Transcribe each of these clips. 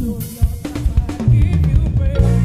Give you praise.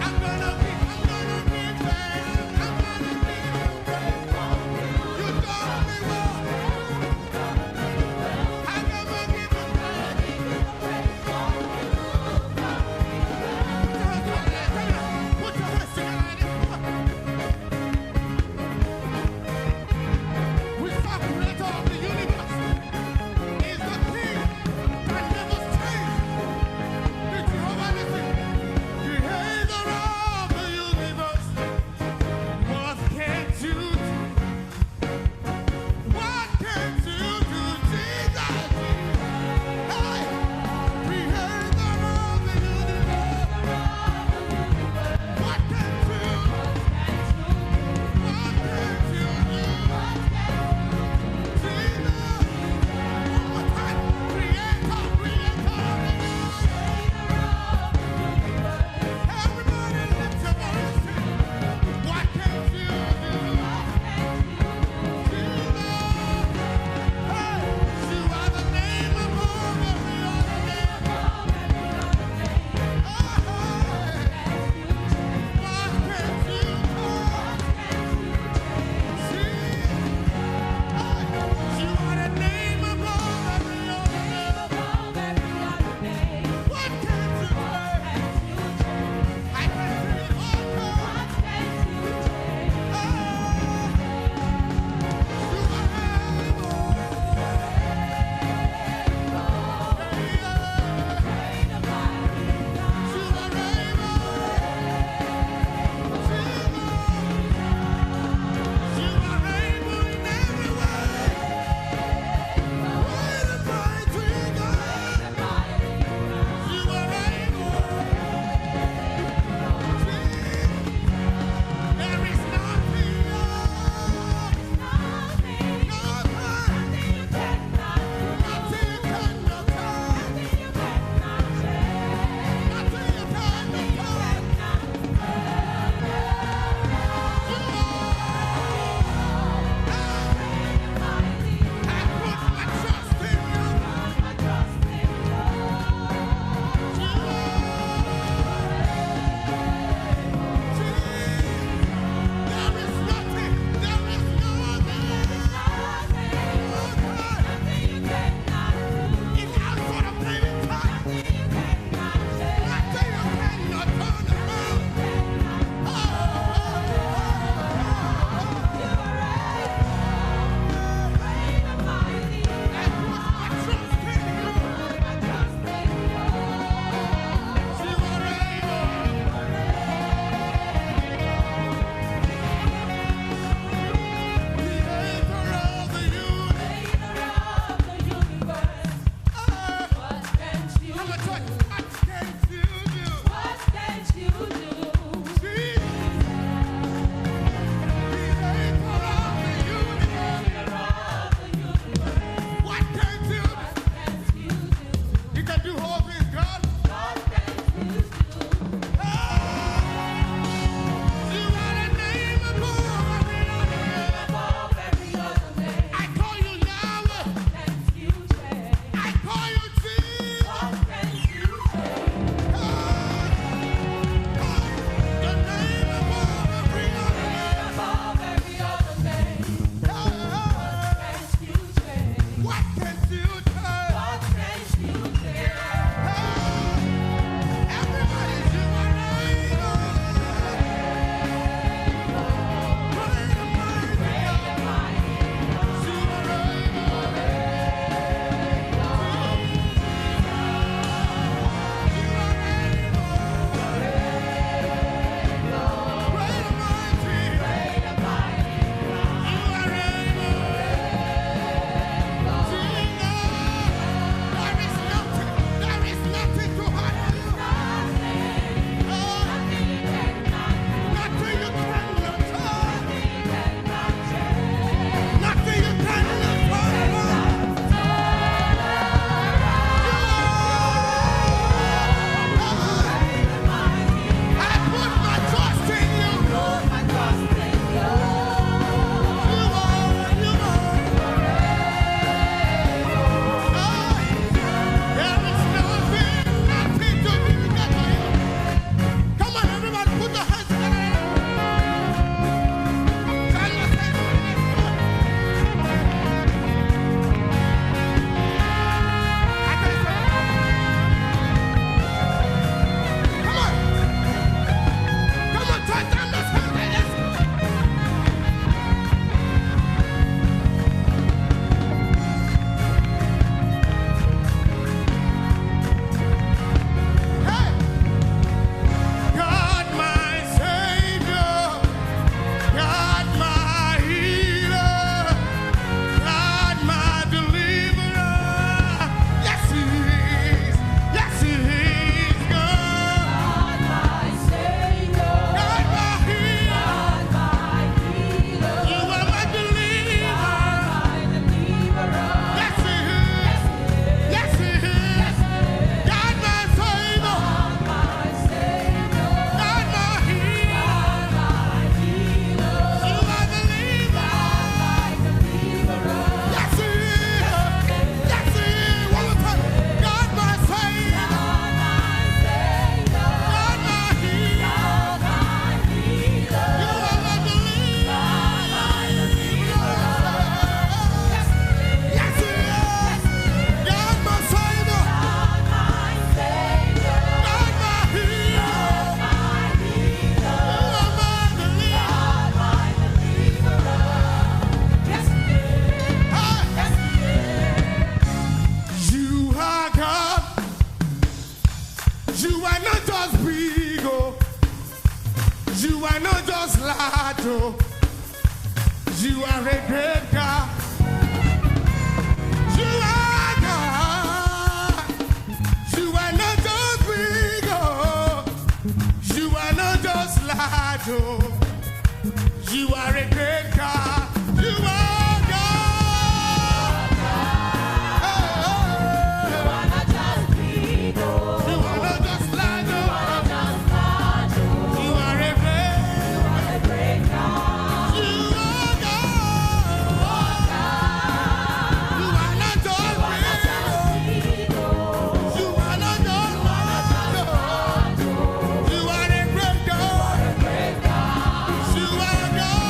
I'm gonna You are not just large, oh. You are a great God. You are God. You are not just big, oh. You are not just large, oh. You are a great God. You are God. You are not just big, oh. You are not just large, oh. You are a great God. You are God. You are not just big, oh. You are not just large, oh. You are a great God. You are God.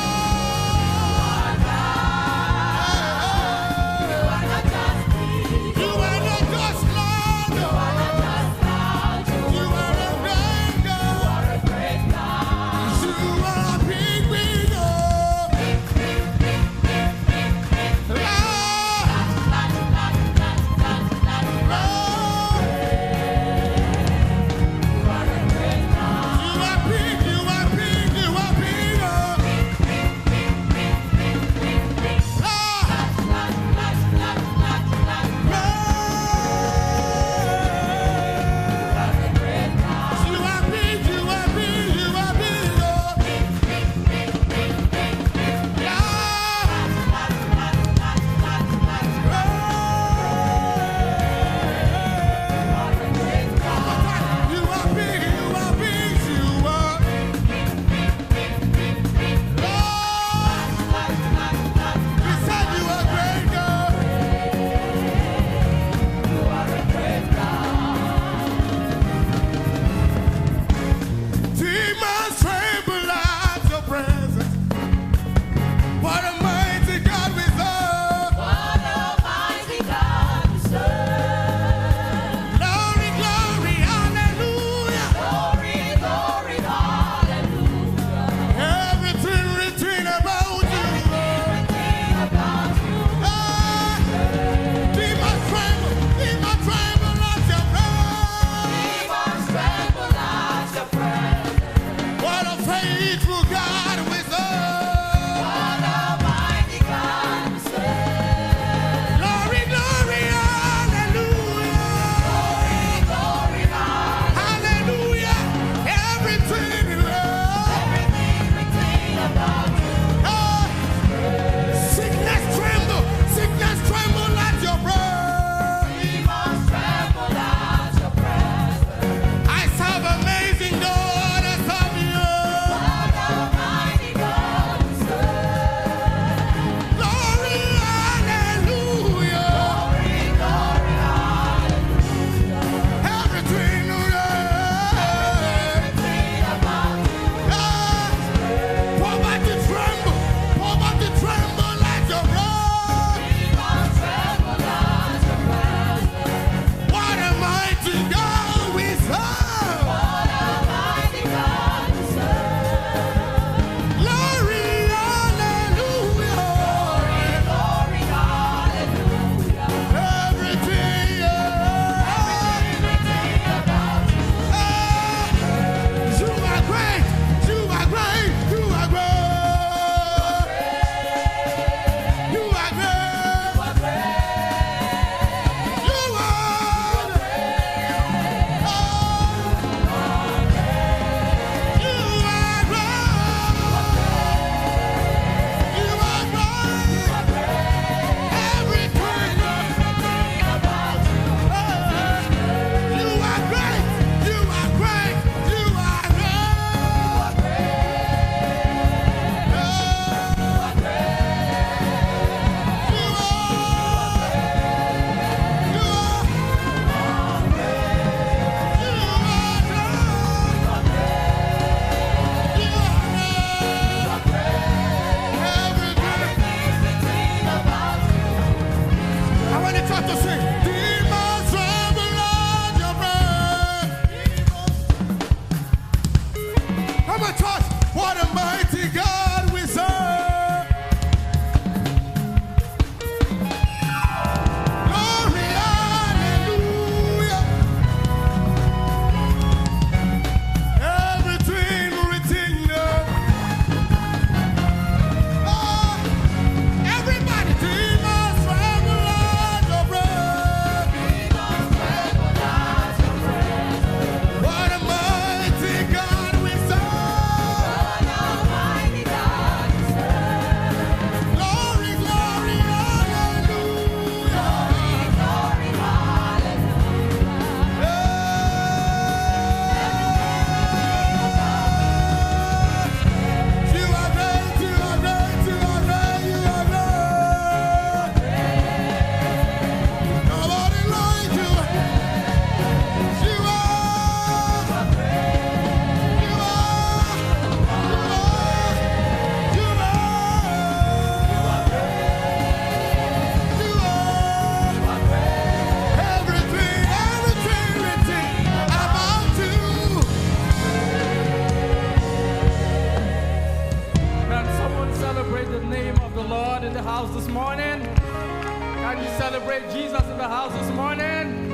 the house this morning? Can you celebrate Jesus in the house this morning?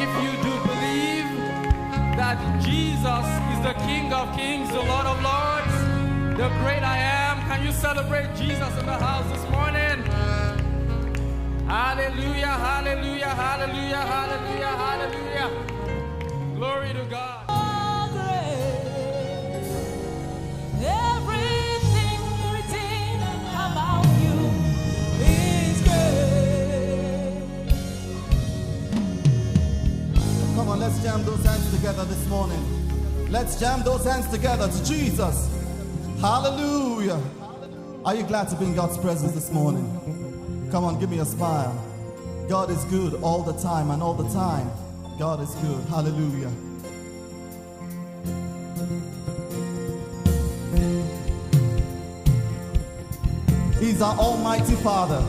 If you do believe that Jesus is the King of Kings, the Lord of Lords, the great I am, can you celebrate Jesus in the house this morning? Hallelujah, hallelujah, hallelujah, hallelujah, hallelujah. Glory to God. Everything written about you is great. Come on, let's jam those hands together this morning. Let's jam those hands together to Jesus. Hallelujah. Are you glad to be in God's presence this morning? Come on, give me a smile. God is good all the time, and all the time, God is good. Hallelujah. He's our Almighty Father,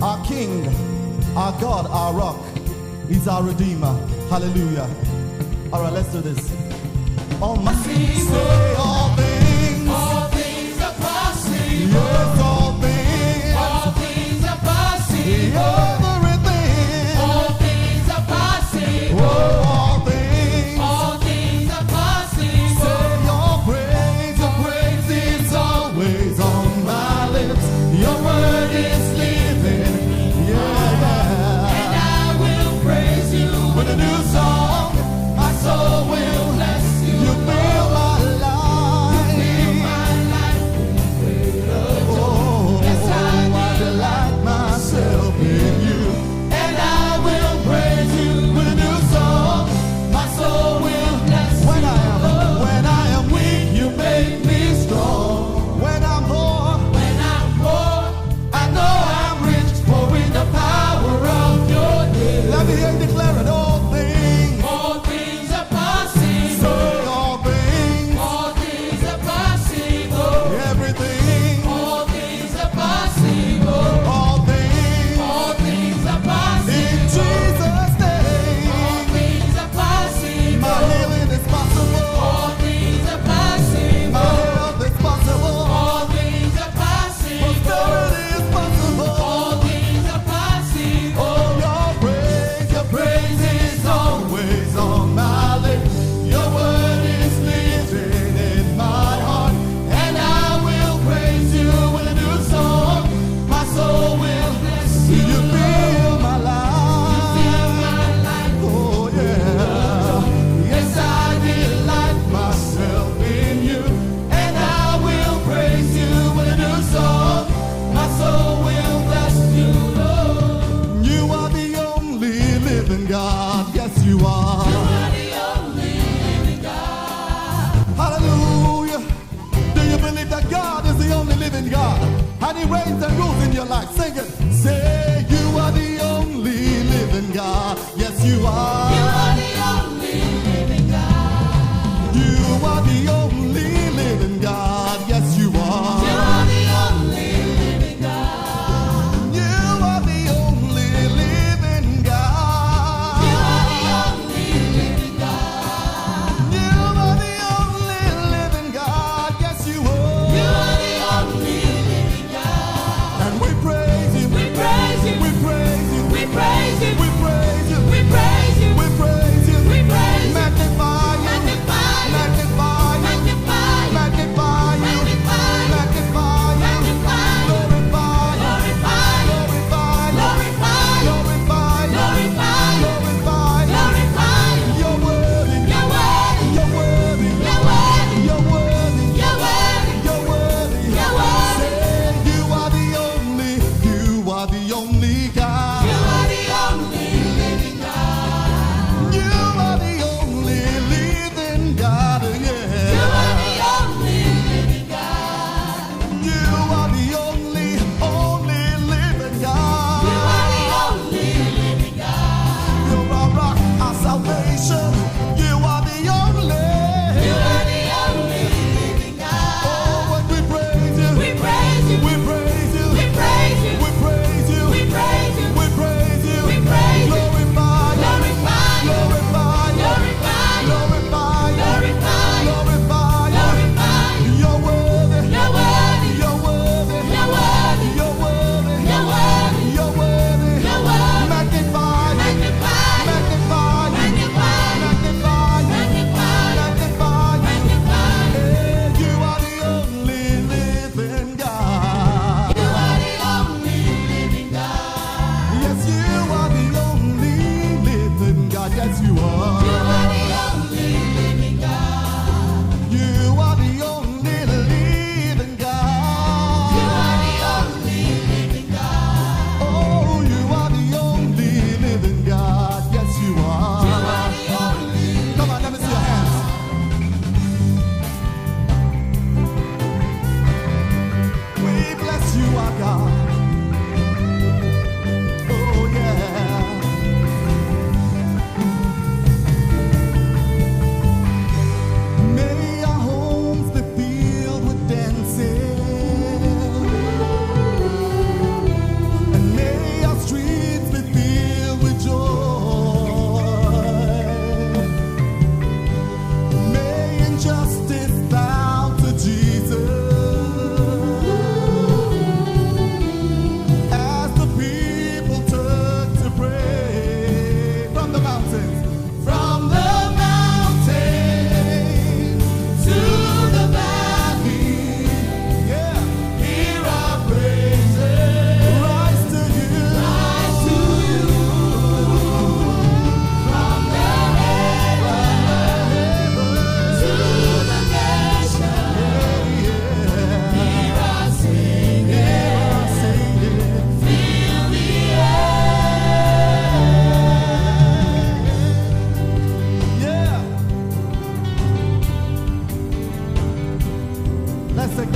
our King, our God, our Rock. He's our Redeemer. Hallelujah. All right, let's do this. Almighty, say all things. All things are possible. Yes, all things. All things are possible. Everything. All things are possible. Oh, all things. All things are possible. Say your praise is always on my lips. Your word is living. Yeah. And I will praise you With a new song, My soul will bless you. you fill my life. Fill my life with greater joy. Oh, Yes, I I delight myself in you. And I will praise you With a new song, My soul will bless when you. I am weak, you make me strong. When I'm poor, When I'm poor, I know I'm rich. for in the power of your name, Let me hear you declare it. All things, all things are possible. say all things, All things are possible. everything, All things are possible. all things. All things are possible. In Jesus' name, All things are possible. my healing is possible. All things are possible. My health is possible. All things are possible. Prosperity is possible. All things are possible. Oh, your praise is always on my lips. Your word is living in my heart. And I will praise you with a new song. My soul will bless you. You fill my life. Fill my life. Oh, yeah. Yes, I delight myself in you. And I will praise you with a new song. My soul will bless you, Lord. You are the only living God. Yes, you are. You are the only living God. Hallelujah. Do you believe that God is the only living God? And He reigns and rules in your life. Sing it. Say, you are the only living God. Yes, you are. You are the only living God. You are the only living God. Yes, you are. You are the only living God. You are the only living God. You are the only living God. You are the only living God. Yes, you are. You are the only living God. And we praise you. We praise you. We praise you. We praise you. We praise you. We praise you. We praise you. We praise you. Magnify you. Magnify you. Magnify you. Magnify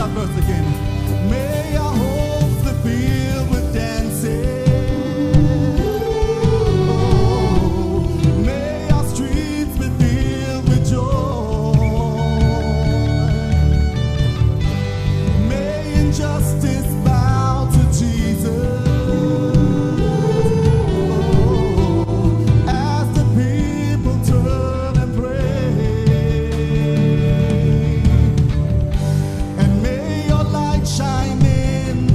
that verse again. May our homes be filled with dancing. Oh, may our streets be filled with joy. May injustice bow to Jesus. Oh, as the people turn and pray. And may your light shine in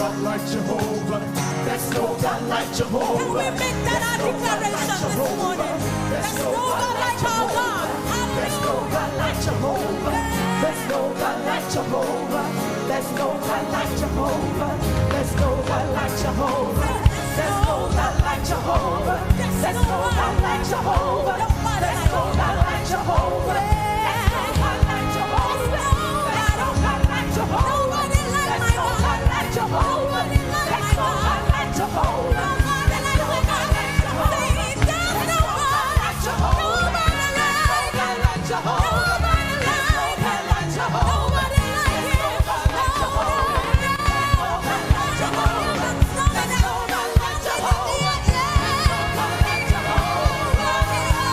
God like Jehovah. There's no God like Jehovah. Can we make that our declaration this morning? There's no God like our God. There's no God like Jehovah. There's no God like Jehovah. There's no God like Jehovah. There's no God like Jehovah. There's no God like Jehovah. There's no God like Jehovah. There's no God like Jehovah. There's no God like Jehovah. There's no God like Jehovah. Nobody like There's my no God. God like Jehovah. Nobody like There's my no God. God like Jehovah. Nobody like my God. Say it, there's no God like Jehovah. Nobody like Jehovah. Nobody like Jehovah. Nobody like Him. Nobody like Jehovah.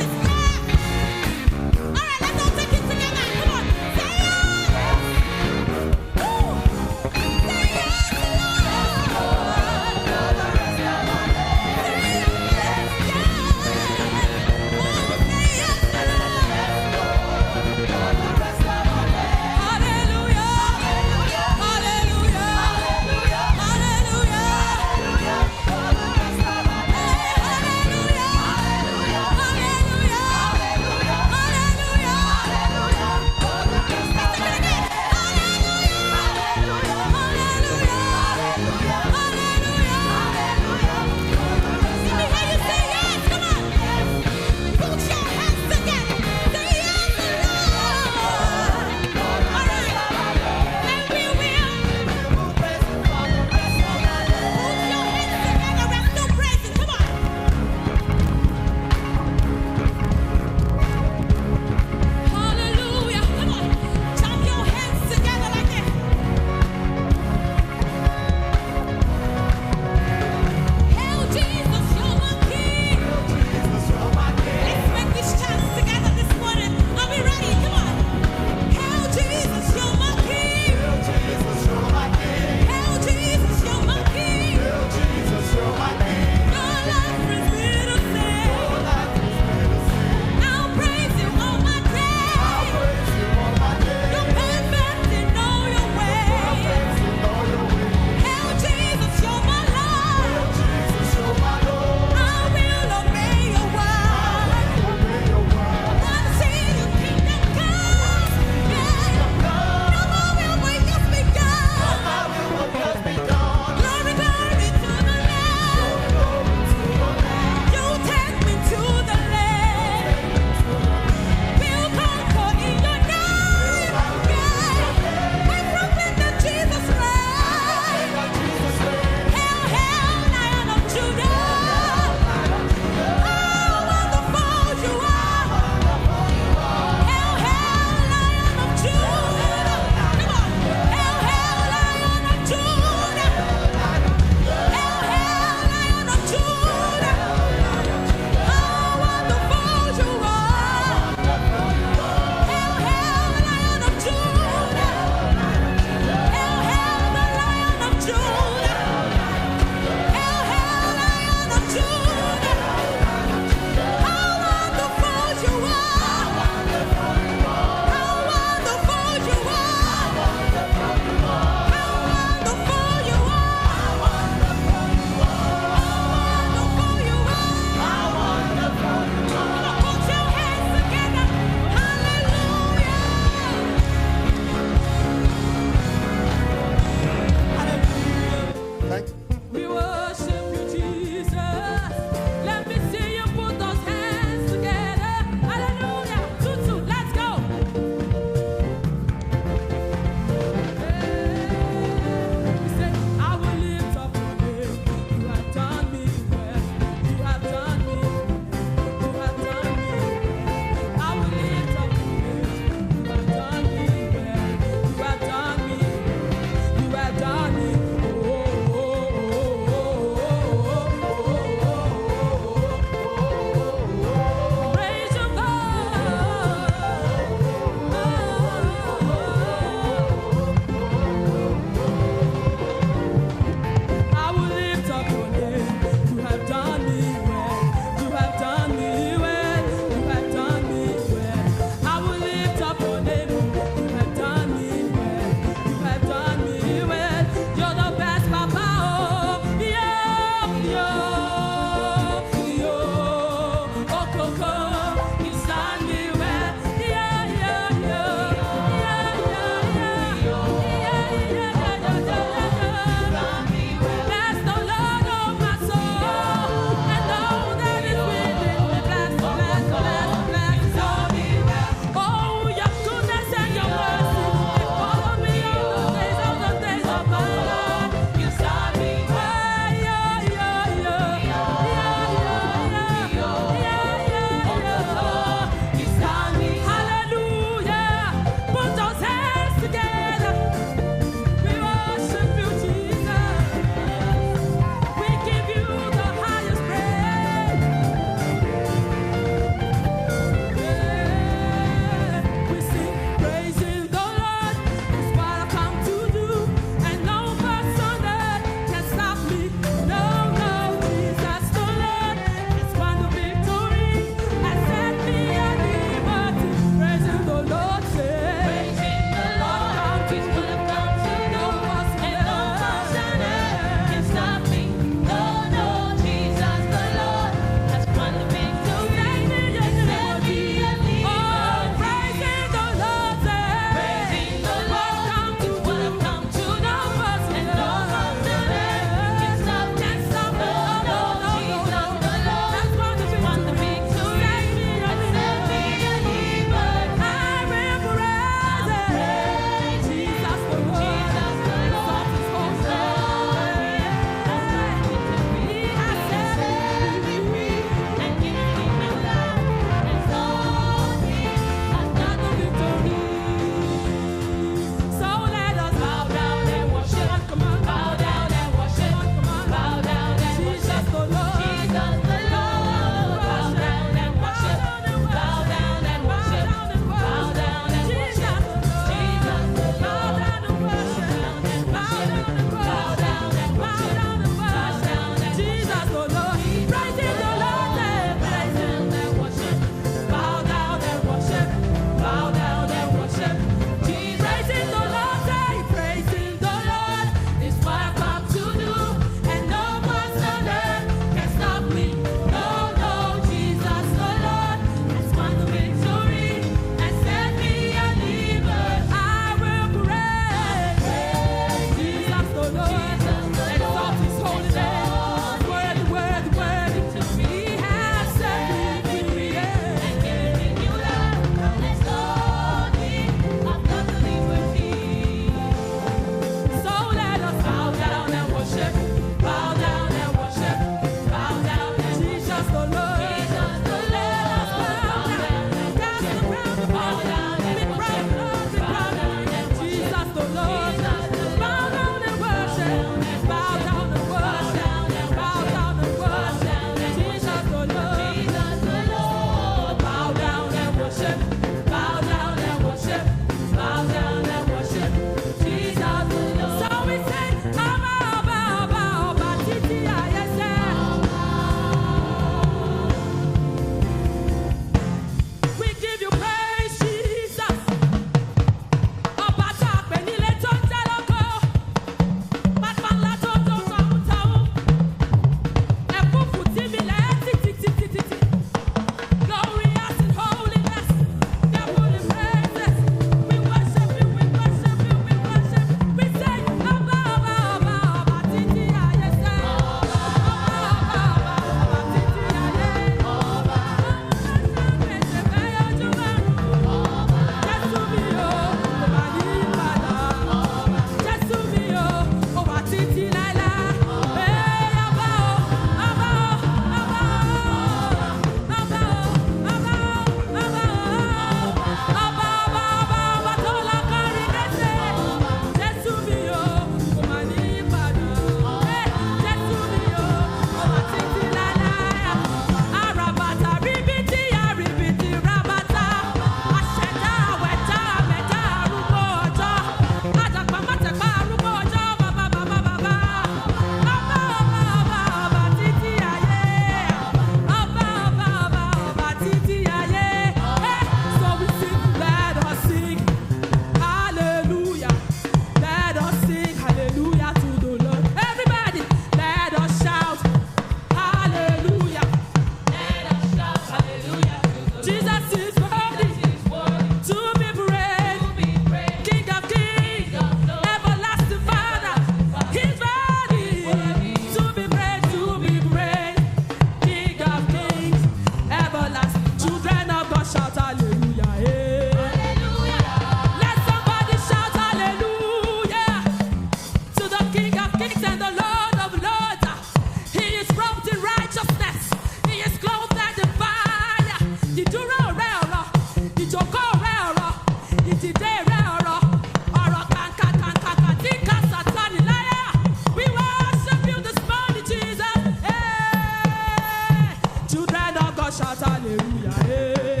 shout hallelujah. Hey.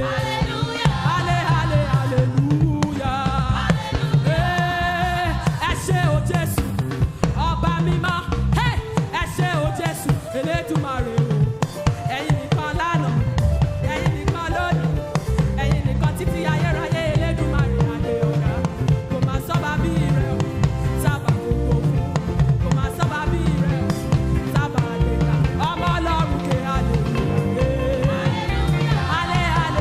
Halle, halle, hallelujah. Hey, ẹ ṣé o Jésù, ọba mímọ́. Hey, ẹ ṣé o Jésù, Elédùmarè o. Ẹ̀yin nìkan lánàá, ẹ̀yin nìkan lónìí, ẹ̀yin nìkan títí ayérayé Elédùmarè adé ọ̀gá. Kò máa sọ́ba bí rẹ̀ o, sábà gbogbo fún. Kò máa sọ́ba bí rẹ̀ o, sábà àgbègbà. Ọmọ Ọlọ́run ké hallelujah. Halle, halle,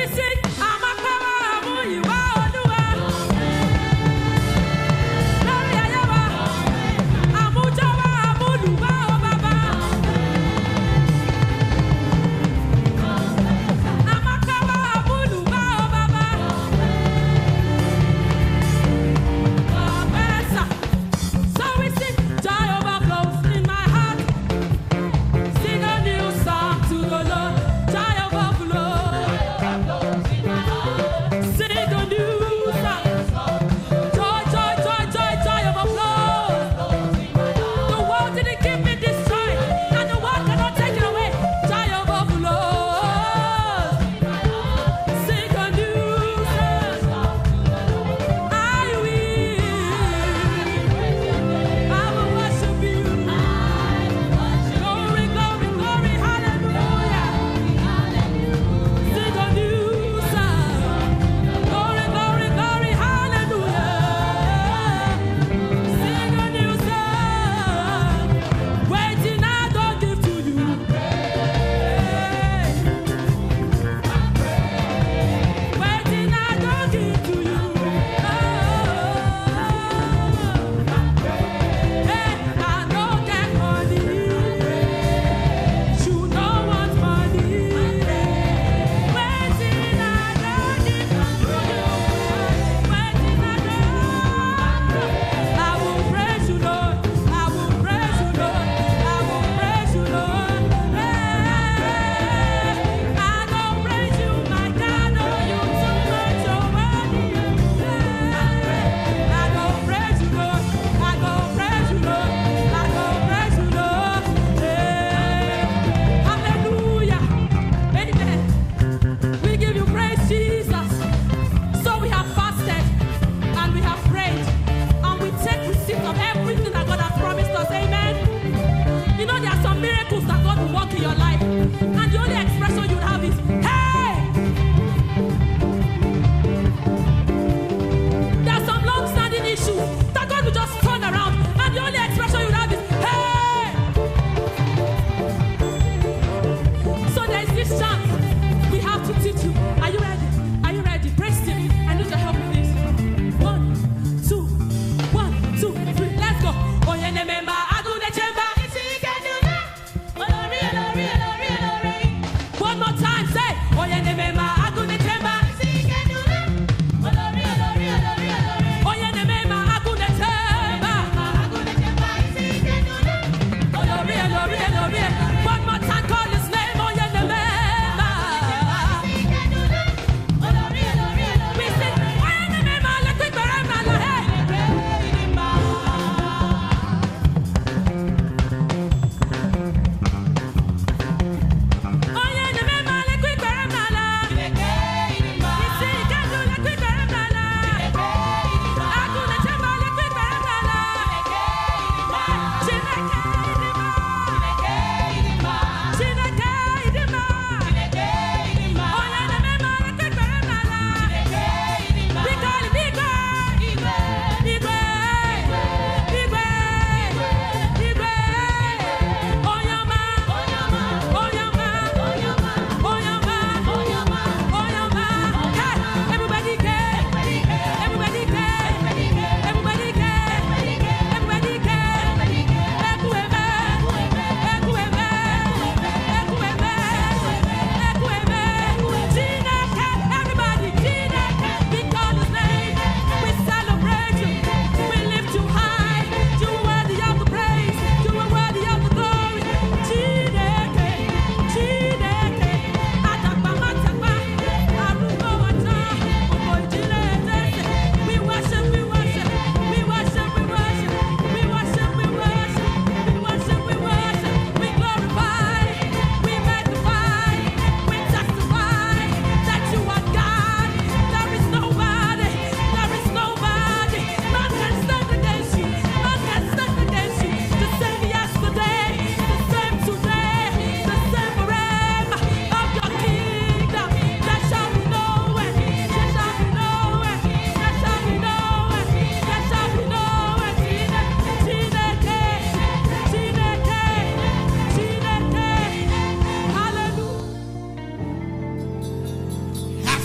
We sing, Amakawa, Amuyiwa, Olúwa. Lórí ayé wa, Àmújọba, Àmúlùwà, o Baba. Amakawa, Àmúlùwà, o Baba. Abesa. So we sing, joy overflows in my heart. Sing a new song to the Lord. Joy overflows.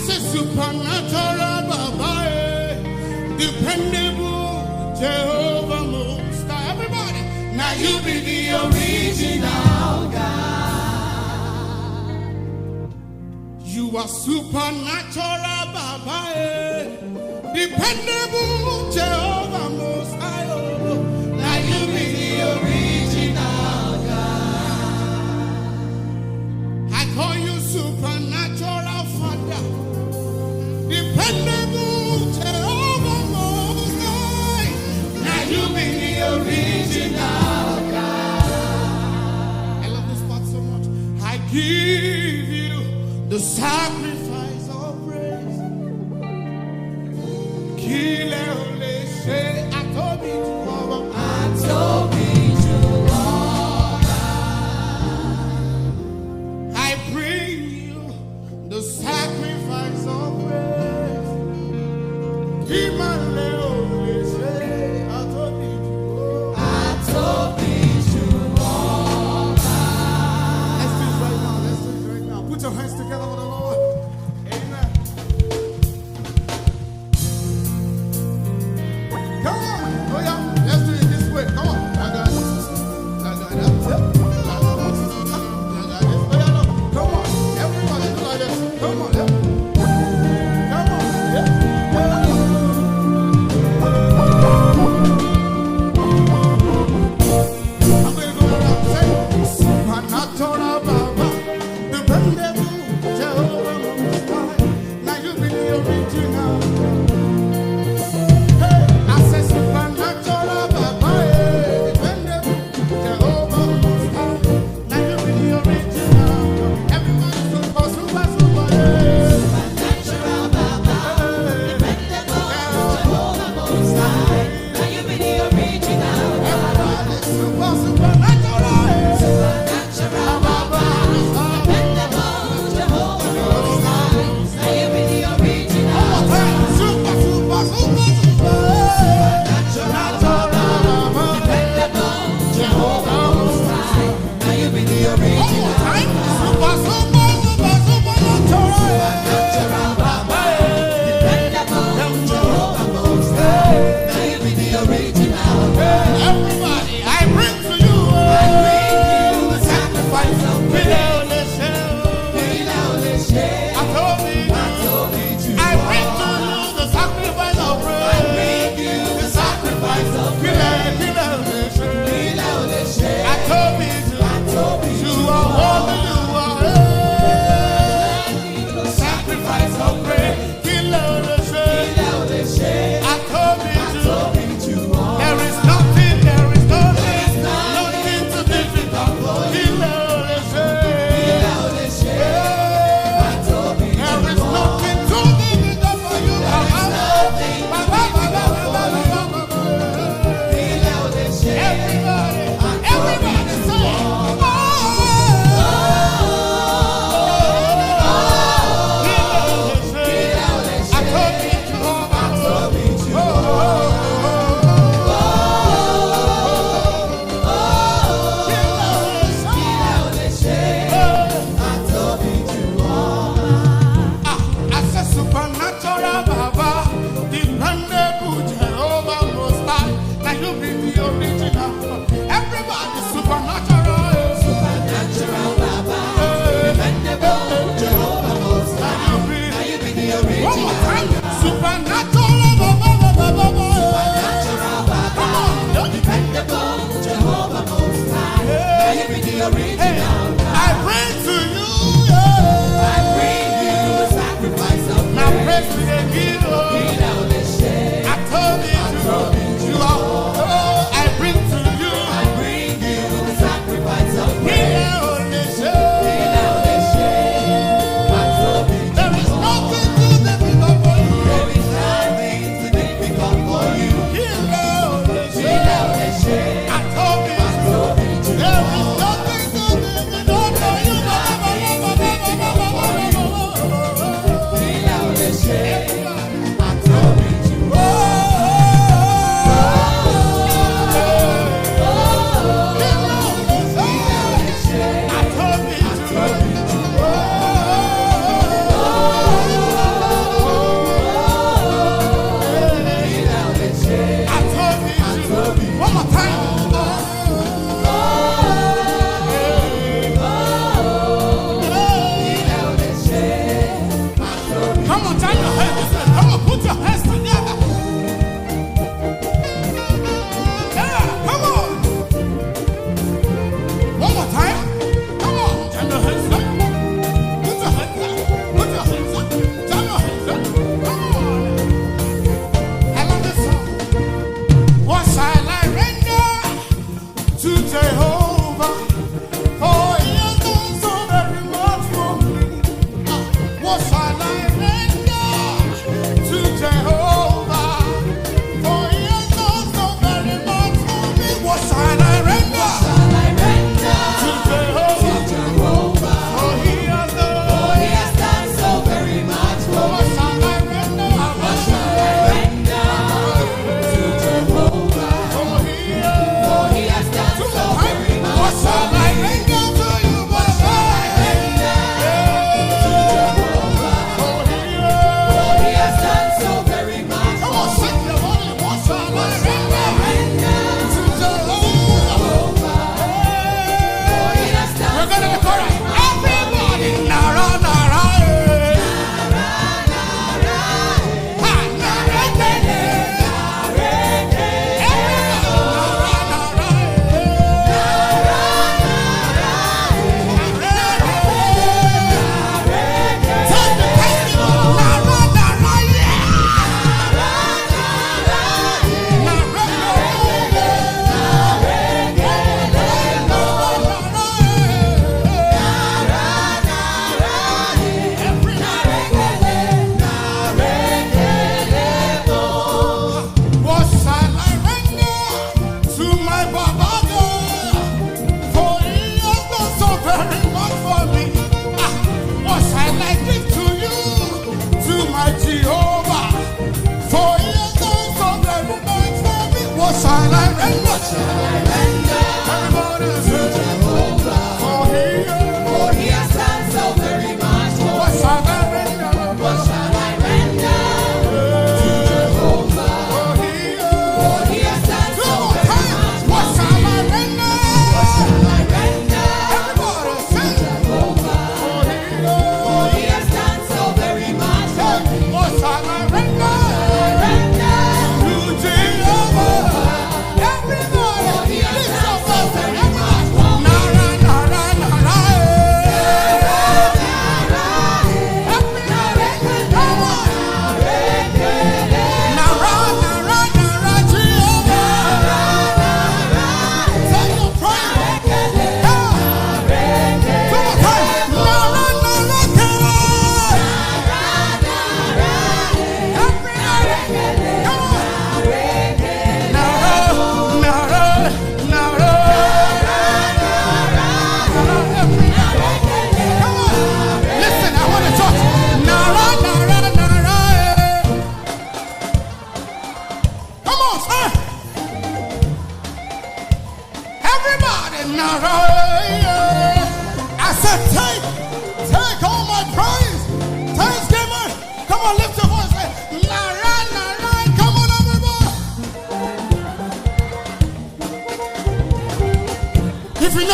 say supernatural Baba, dependable Jehovah Most High. Everybody, now you be the original God. You are supernatural Baba, dependable Jehovah Most High. Now you be the original God. I call you supernatural Father, dependable Jehovah Most High. Now you be the original God. I love this part so much. I give you the sacrifice of praise. Kill only say I told me to over. I told me to over. I bring you the sacrifice of praise. Kill only say I told me to over. I told me to over. Let's do it right now. Let's do it right now. Put your hands together with the Lord. Amen. Come on. Oh yeah. Let's do it this way. Come on. I got this. I got that. I got this. Oh yeah, no. Come on. Everybody do like this. Come on. Yeah. Come on. Yeah. I'm going to go around and say, supernatural Baba, dependable Jehovah Most High. Now you be the original. Hey, I say supernatural Baba, dependable Jehovah Most High. Now you be the original. Everybody super, super, super, yeah. Supernatural Baba, dependable Jehovah Most High. Now you be the original God. Everybody super, supernatural, yeah. Supernatural Baba, dependable Jehovah Most High. Now you be the original God.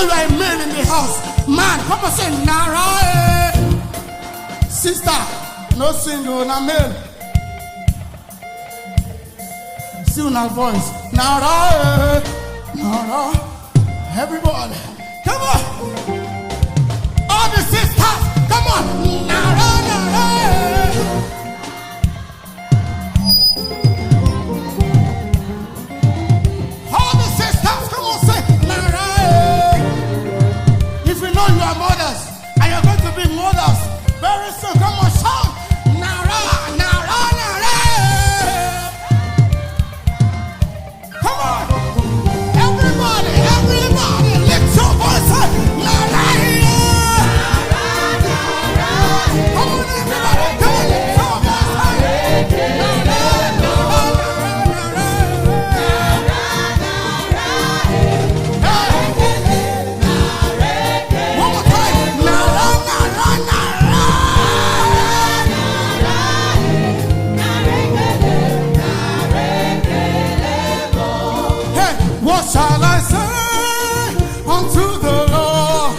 know you are a man in the house. Man, come and say Nara. Sister, no single, na male. See my voice. Nara. Nara. Everybody. Come on. All the sisters. Come on. Nara, Nara. All the sisters. Come on, say Nara. If you know you are mothers and you're going to be mothers very soon, come on, shout Nara, Nara, Nara. Come on, everybody, lift your voice, say Nara. Come on, everybody, come on, lift your voice, say Nara. One more time, Nara, Nara, Nara. Hey, what shall I say unto the Lord?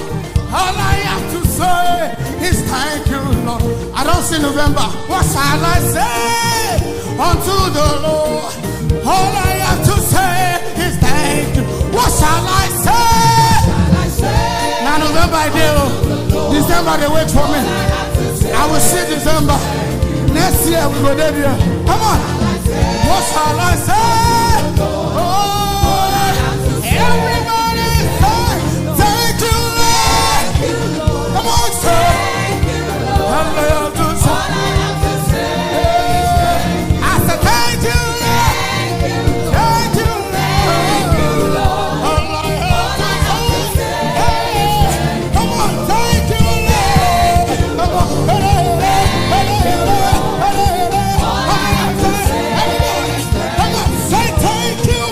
All I have to say is thank you, Lord. I don't see November. What shall I say unto the Lord? All I have to say is thank you. What shall I say? Now November I do. December they wait for me. I will see December. Next year we go there. Come on. What shall I say? Oh, everybody say thank you, Lord. Come on, say. All I have to say. I said thank you, Lord. Thank you, Lord. All I have to say. Come on, thank you, Lord. Come on. Come on, say thank you,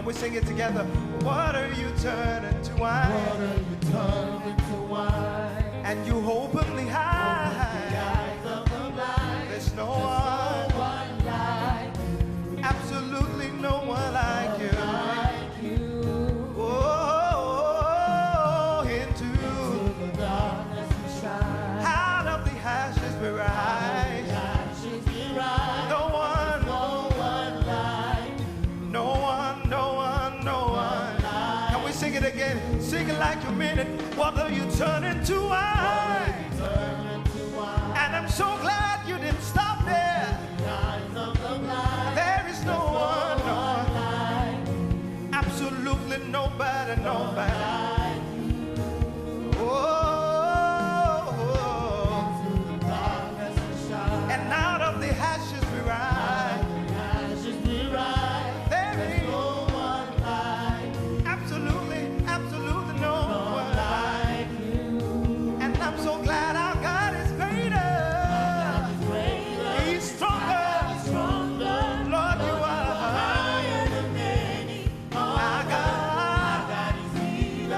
Can we sing it together? Water you turn into wine. Water you turn into wine. And you openly hide. The eyes of the blind. There's no one, One like absolutely no one like you. you. Oh, into The darkness we shine. out of the ashes we rise. Ashes we rise. No one, No one like no one, no one, no one. Can we sing it again? Sing it like you mean it. Water you turn into wine. turn into wine. And I'm so glad you didn't stop there. The eyes of the blind. There is no one, no one. Absolutely nobody, nobody. Oh, The darkness we shine. and out of the ashes we rise. Ashes we rise. There is No one like absolutely, absolutely no one. you. And I'm so glad our God is greater. Greater, He's stronger. stronger, Lord, you are higher than any. our God. God is healer.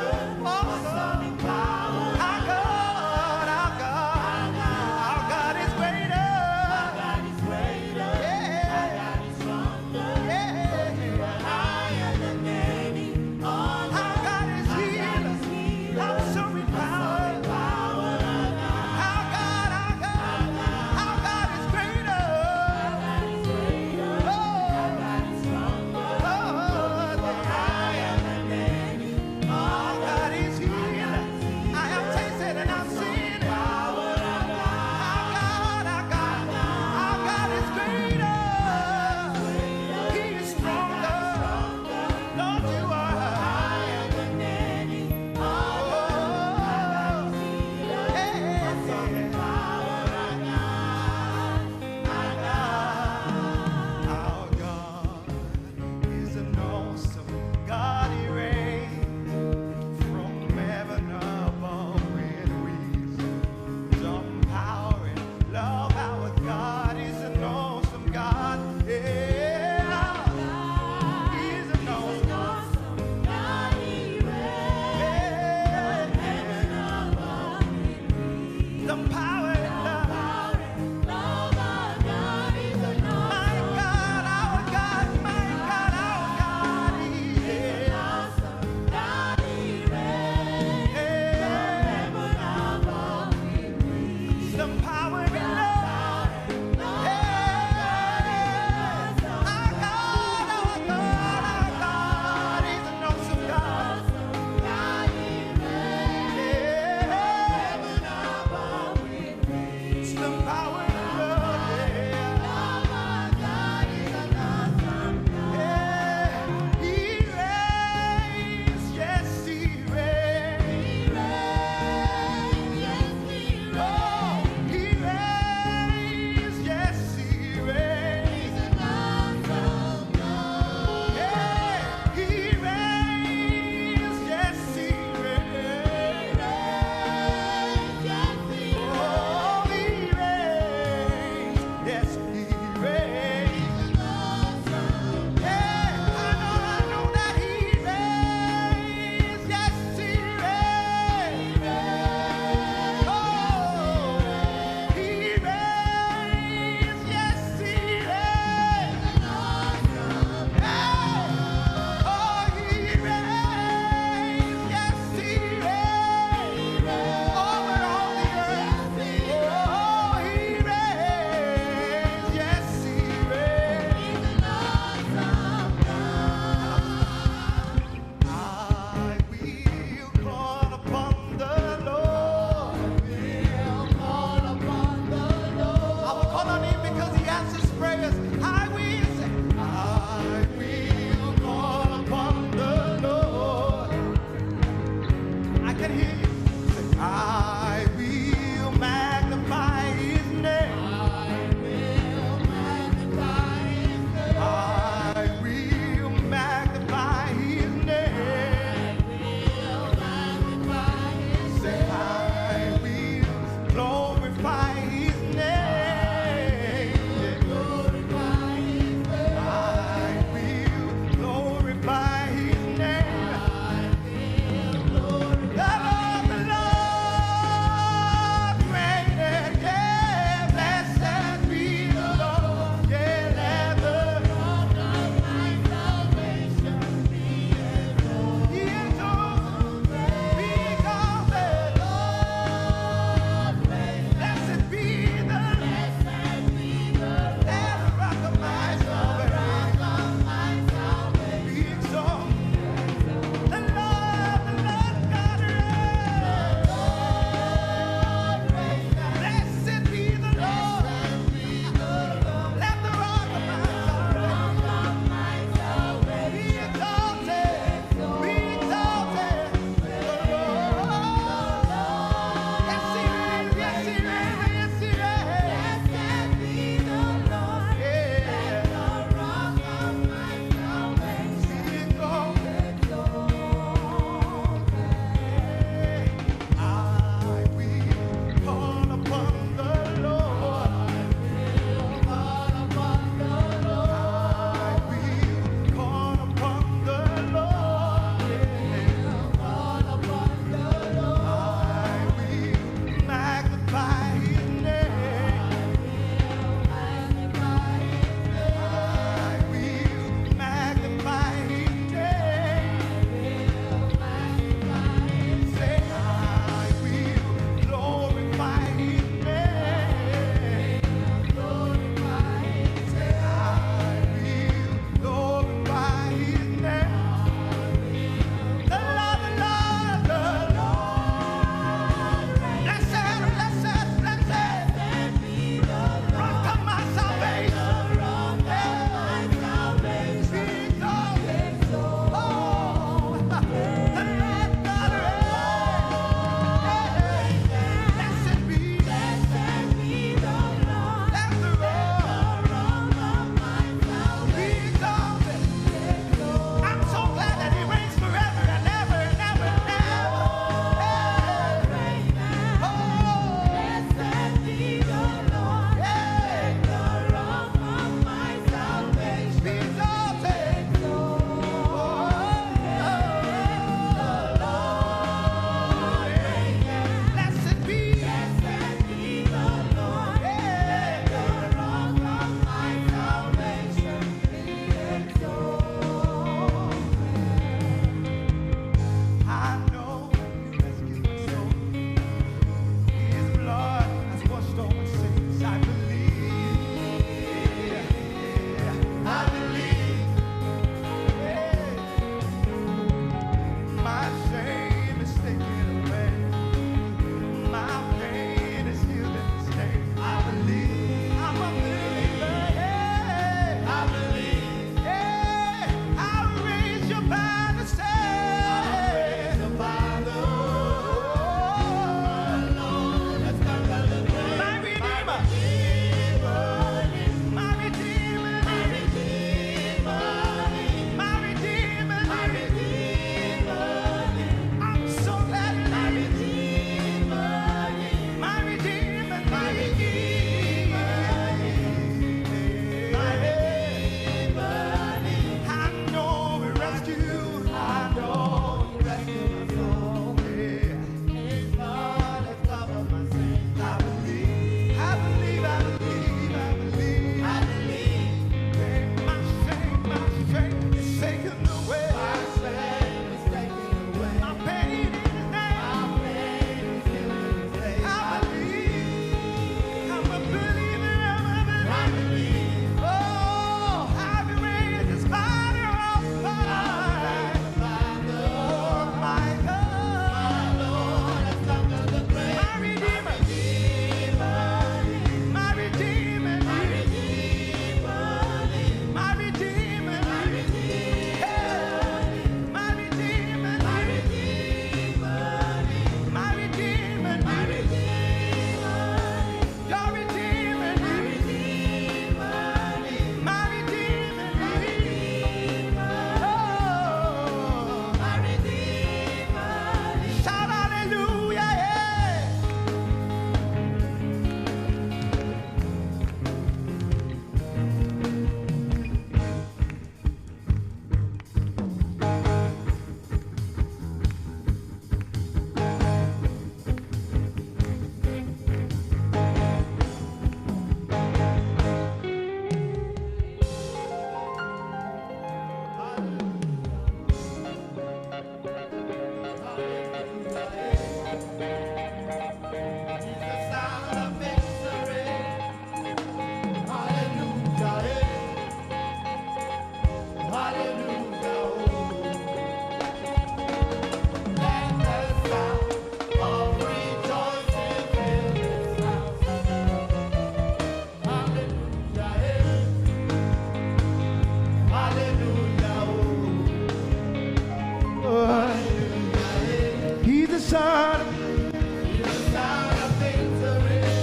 sound.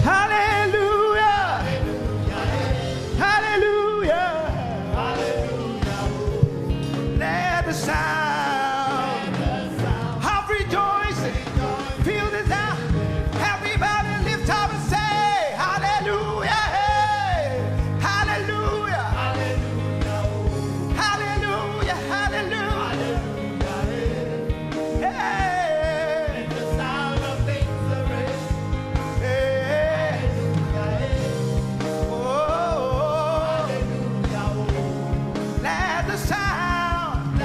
Hallelujah. Hallelujah. Let the sound of rejoicing fill this house. Everybody lift up and say hallelujah. Hallelujah. Hallelujah. Hallelujah. Hey. The sound of victory. Hey. Oh. Let the sound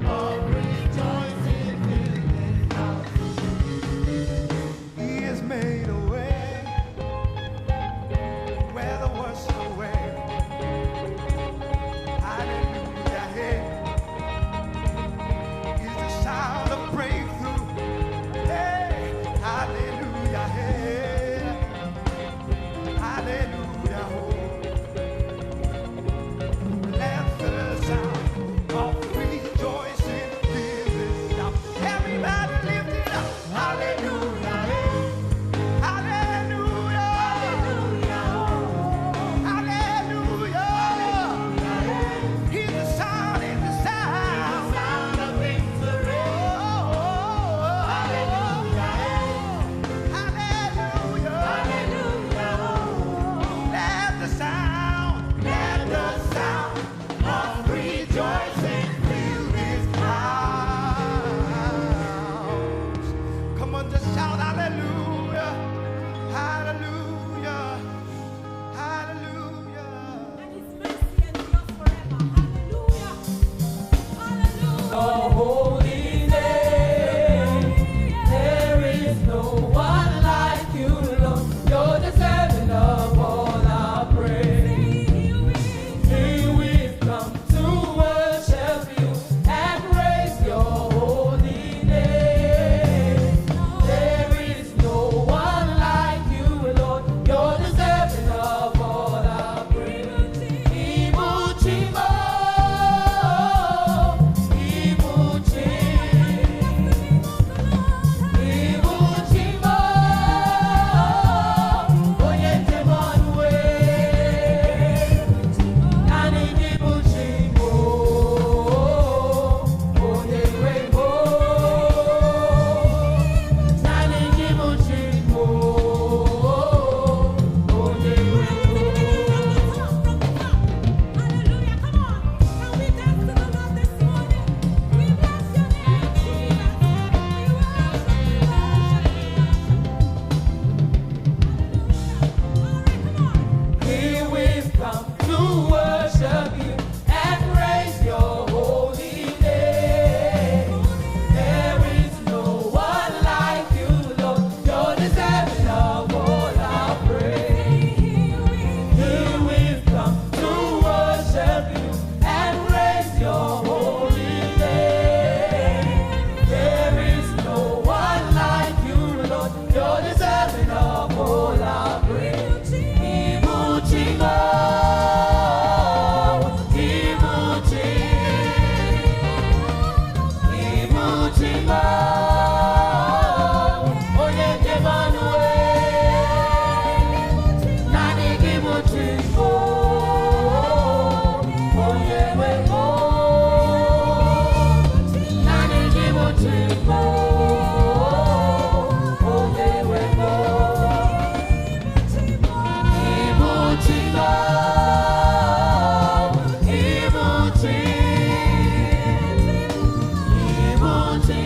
of rejoicing fill this house. He has made a way where there was no way. Hallelujah. Hey. Is the sound of breakthrough. Hey. Hallelujah. Hey. Hallelujah. Oh. Let the sound of rejoicing fill this house. Everybody lift it up. Hallelujah. Hallelujah. Hallelujah. He's the sound, he's the sound. Of victory. Hallelujah. Let the sound of rejoicing fill this house. Come on, just shout hallelujah. Hallelujah. Hallelujah. And his mercy endures forever. Hallelujah. Hallelujah. Holy name, there is no one like you, Lord. You're deserving of all our praise. Here we've come to worship you and praise your holy name. There is no one like you, Lord. You're deserving of all our praise. Ibuchimo, Hallelujah. Come on. Can we dance to the Lord this morning? We bless your name, Jesus. We worship you, All right, come on. Here we've come to worship you and praise your holy name. There is no one like you, Lord. You're deserving of all our praise. Here we've come to worship you and praise your holy name. There is no one like you, Lord. You're deserving of all our praise. Ibuchimo, Ibuchimo, onye nke Emmanuel, naanị gị bụ Chimo, onye nwe m. Naanị gị bụ Chimo, onye nwe m. Ibuchimo, Ibuchimo,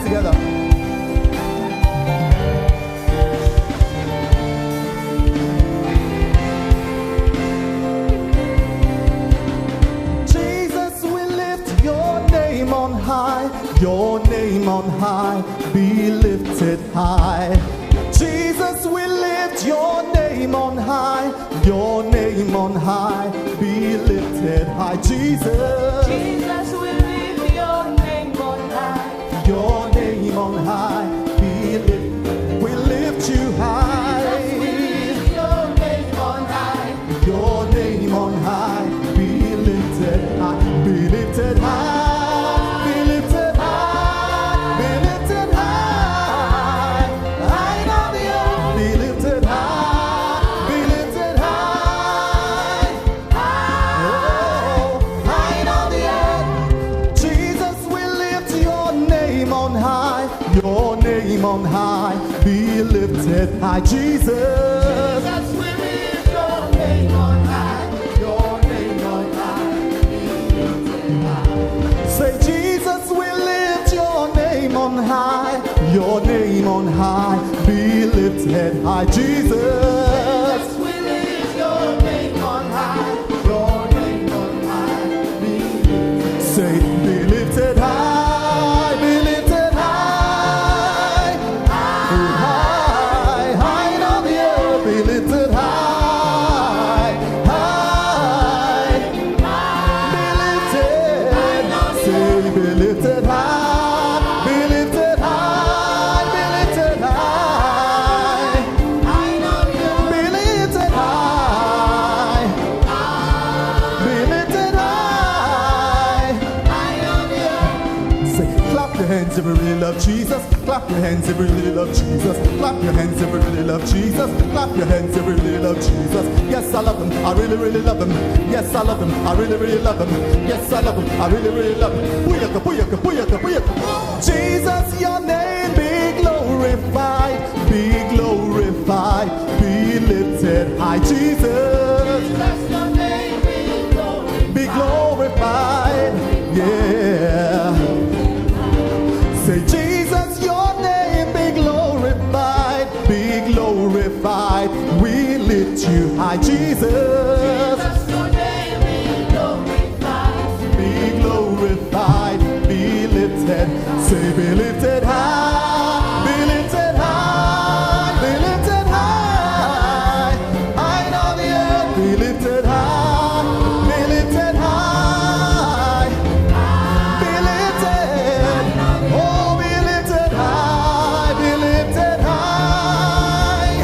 together. Jesus, we lift your name on high. Your name on high, be lifted high. Jesus, we lift your name on high. Your name on high, be lifted high. Jesus, Jesus, we lift your name on high. your name on high, be lifted. We lift you high. Jesus, we lift your name on high. Your name on high, be lifted high. Be lifted high. Be lifted high. Be lifted high. High on the earth. Be lifted high. Be lifted high. Oh, high on the earth. Jesus, we lift your name on high. Your name on high, be lifted high. Jesus. Jesus, we lift your name on high. Your name on high, be lifted high. Say, Jesus, we lift your name on high. Your name on high, be lifted high. Jesus. Jesus, we lift your name on high. Your name on high, be lifted. Say, be lifted high, be lifted high. High, high on the earth, be lifted high. High, be lifted. Say, be lifted high, be lifted high, be lifted high. Be lifted high. Be lifted high. Say, clap your hands if you really love Jesus. Clap your hands if you really love Jesus. Clap your hands if you really love Jesus. Clap your hands if you really love Jesus. Yes, I love him. I really, really love him. Yes, I love him. I really, really love him. Yes, I love him. I really, really love him. Booyaka, booyaka, booyaka, booyaka. Jesus, your name be glorified. Be glorified. Be lifted high. Jesus. Jesus, your name be glorified. Be glorified, yeah. Say, Jesus, your name be glorified, be glorified. We lift you high, Jesus. Jesus, your name be glorified. Be glorified, be lifted. Say, be lifted high, be lifted high, be lifted high. I know the earth, be lifted high, be lifted high, be lifted. Oh, be lifted high, be lifted high.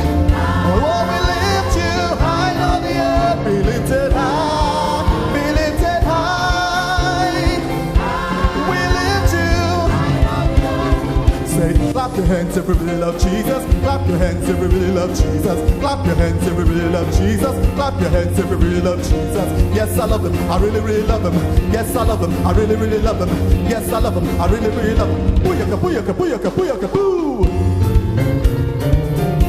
Oh, we lift you high on the earth, be lifted high, be lifted high. We lift you. Say, clap your hands if you really love Jesus. Clap your hands if you really love Jesus. Clap your hands if you really love Jesus. Clap your hands if you really love Jesus. Yes, I love him. I really, really love him. Yes, I love him. I really, really love him. Yes, I love him. I really, really love him. Booyaka, booyaka, booyaka, booyaka, boo.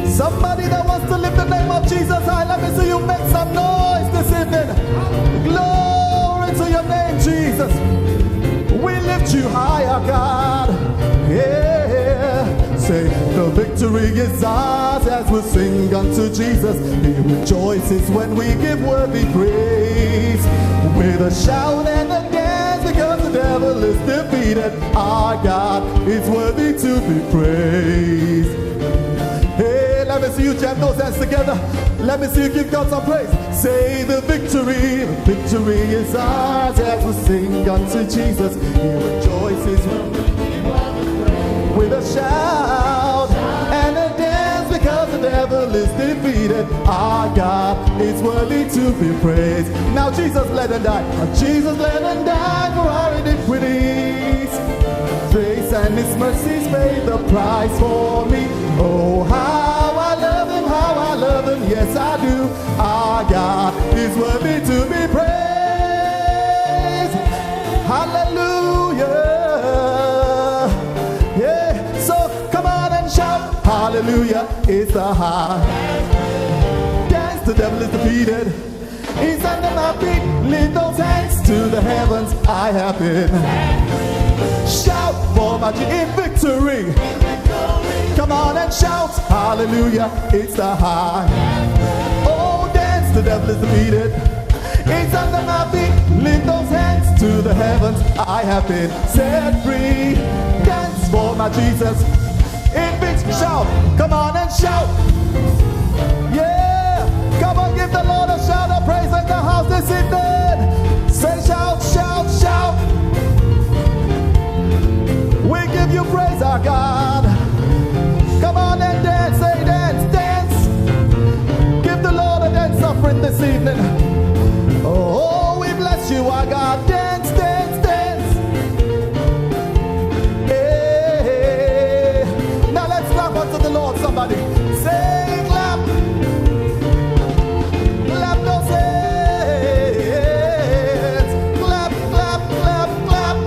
Somebody that wants to lift the name of Jesus high, let me see you make some noise this evening. Glory to your name, Jesus. We lift you higher, God. Yeah. Say, the victory is ours as we sing unto Jesus. He rejoices when we give worthy praise. With a shout and a dance because the devil is defeated. Our God is worthy to be praised. Hey, let me see you jam those hands together. Let me see you give God some praise. Say, the victory is ours as we sing unto Jesus. He rejoices when we give worthy praise. With a shout and a dance because the devil is defeated. Our God is worthy to be praised. Now Jesus let him die. Jesus let him die for our iniquities. Grace and his mercies paid the price for me. Oh, how I love him, how I love him. Yes, I do. Our God is worthy to be praised. Hallelujah. Yeah, so come on and shout. Hallelujah is the high. Dance, the devil is defeated. He's under my feet. Lift those hands to the heavens. I have been. Shout for for my in victory. Come on and shout, hallelujah, it's the high. Oh, dance, the devil is defeated. It's under my feet, lift those hands to the heavens. I have been set free. Dance for my Jesus. In victory, shout, come on and shout. Yeah, come on, give the Lord a shout of praise in the house this evening. Say shout, shout, shout. We give you praise, our God. Come on and dance, say dance, dance. Give the Lord a dance offering this evening. Oh, we bless you, our God. Dance, dance, dance. Hey. Now let's clap unto the Lord, somebody. Say clap. Clap those hands. Clap, clap, clap, clap.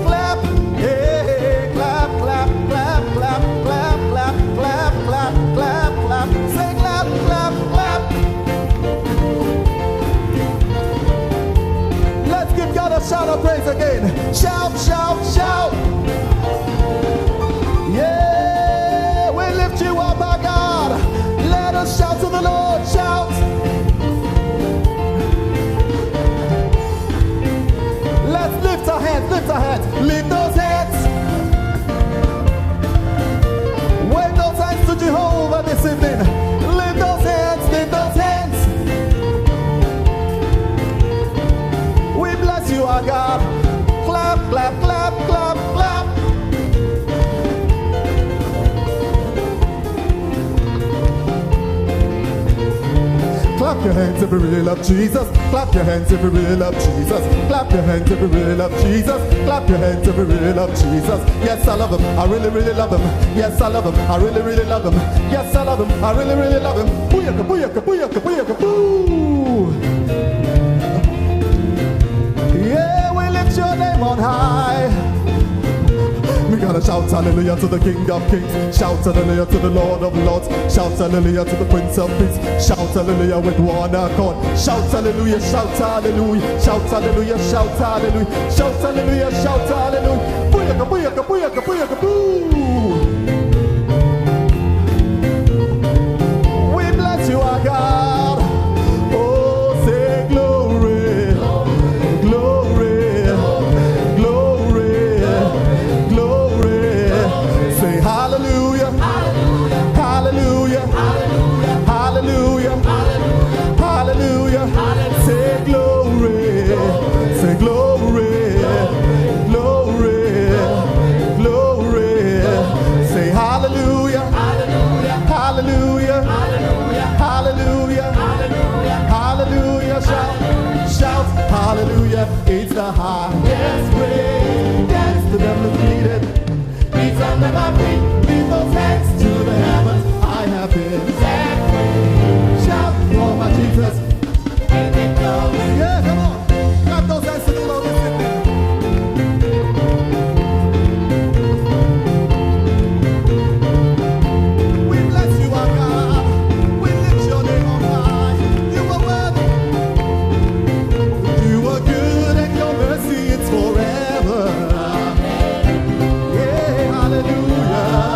Clap, hey, clap, clap, clap, clap, clap, clap, clap, clap, clap, clap. Say clap, clap, clap. Let's give God a shout of praise again. Shout, shout, shout. Yeah, we lift you up, our God. Let us shout to the Lord. Shout. Let's lift our hands, lift our hands. Lift those hands. Wave those hands to Jehovah this evening. Lift those hands, lift those hands. We bless you, our God. Clap, clap, clap, clap, clap. Clap your hands if you really love Jesus. Clap your hands if you really love Jesus. Clap your hands if you really love Jesus. Clap your hands if you really love Jesus. Yes, I love him. I really, really love him. Yes, I love him. I really, really love him. Yes, I love him. I really, really love him. Booyaka, booyaka, booyaka, booyaka, boo. Yeah, we lift your name on high. We gotta shout hallelujah to the King of Kings. Shout hallelujah to the Lord of Lords. Shout hallelujah to the Prince of Peace. Shout hallelujah with one accord. Shout hallelujah, shout hallelujah. Shout hallelujah, shout hallelujah. Shout hallelujah, shout hallelujah. Booyaka, booyaka, booyaka, booyaka, boo. We bless you, our God. Oh, say glory, glory, glory, glory. Say hallelujah, hallelujah, hallelujah, hallelujah. Say glory, say glory, glory, glory. Say hallelujah, hallelujah, hallelujah, hallelujah. Shout, shout, hallelujah. It's the highest praise. Dance, the devil is defeated. He's under my feet. Lift those hands to the heavens. I have been set free. Shout for my Jesus. Yeah, come on. Clap those hands to the Lord this evening. We bless you, our God. We lift your name on high. You are worthy. You are good and your mercy it's forever. Yeah, hallelujah.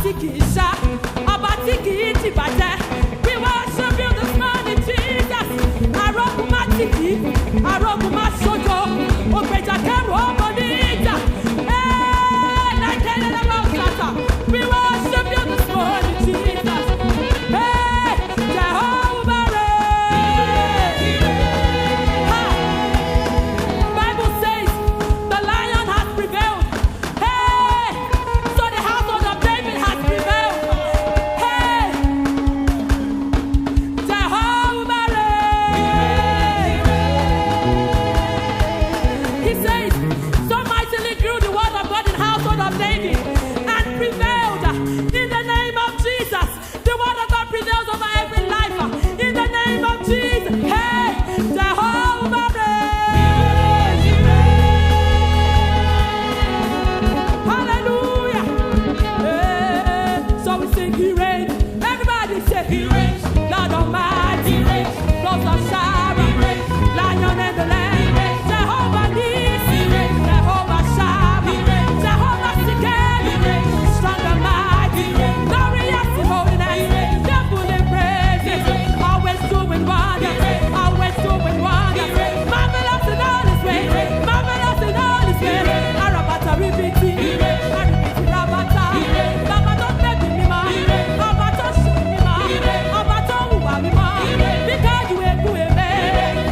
tí kì í ṣá, ọba tí kì í dìbàjẹ́. We worship you this morning, Jesus. Arógun má ti kì í, arógun má ṣojo, ògbèjà kẹrù ọmọ ní ìjà. We worship you this morning, Jesus. Hey, Jehovah Bible says the lion has prevailed. Hey, so the household of David has prevailed. Hey, Jehovah He says, so mightily grew the word of God in the household of David and prevailed. In the name of Jesus, the word of God prevails over every life. In the name of Jesus, hey, Jehovah hallelujah. Hey, so we sing, He reigns. Everybody say, He reigns. Lord Almighty, He reigns. Rose of Sharon, He reigns. Lion and the Lamb, Jehovah Nissi, Jehovah Shammah, Jehovah Tsidkenu, strong and mighty, glorious in holiness, fearful in praises, always doing wonders, always doing wonders, marvelous in all His ways, marvelous in all His ways. Arabata ribiti, aribiti rabata, baba don't let me ma, baba don't show me ma, baba don't huwa mi ma, because you eku eme,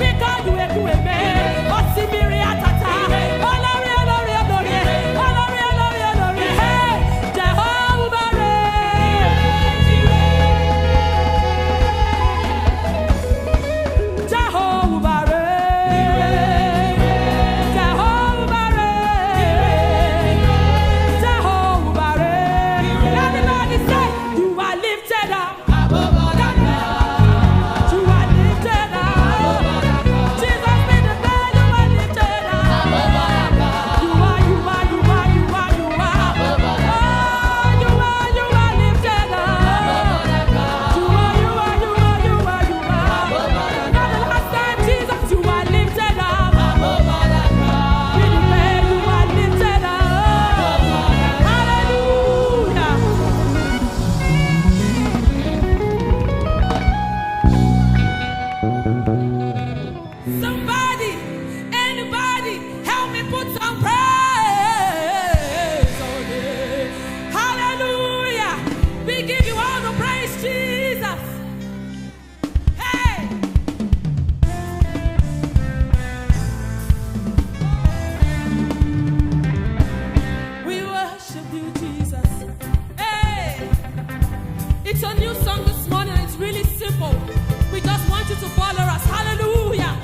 because you eku eme, osimiri atata, olori olori olori, olori olori olori, hey, Jehovah Jehovah Jehovah everybody say, you are lifted up. You are lifted up. Jesus be the man, you are lifted up. You are lifted up. Now the last time, Jesus, you are lifted up. Be the man, you are lifted up. Hallelujah. Somebody, anybody, help me put some praise on it. Hallelujah. We give you all the praise, Jesus. Hey. We worship you, Jesus. Hey. It's a new song this morning. It's really simple. We just want you to follow us. Hallelujah.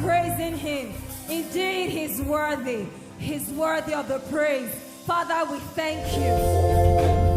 praising him. Indeed, he's worthy. He's worthy of the praise. Father, we thank you.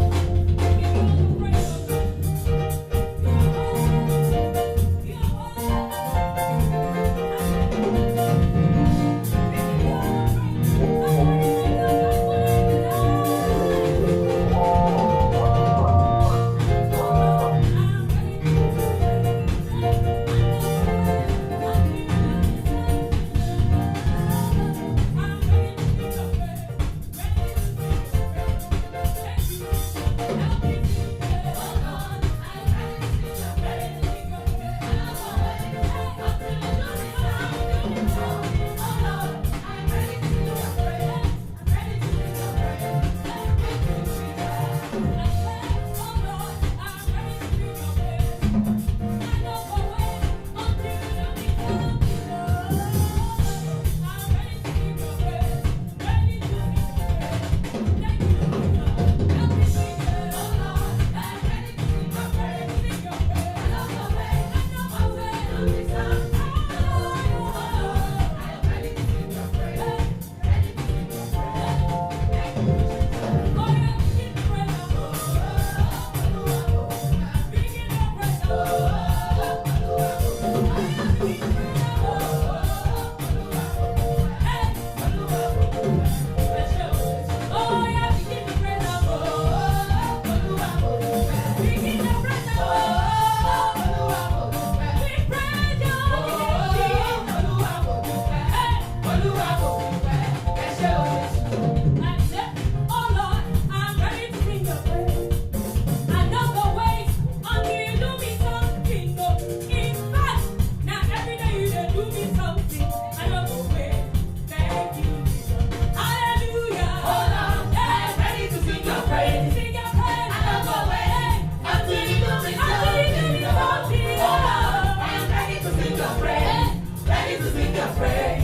praise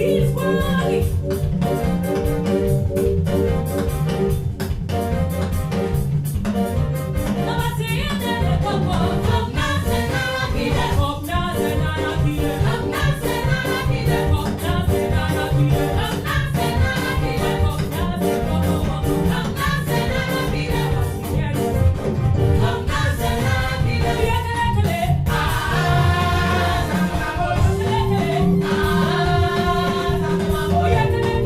He's worthy. Yeah.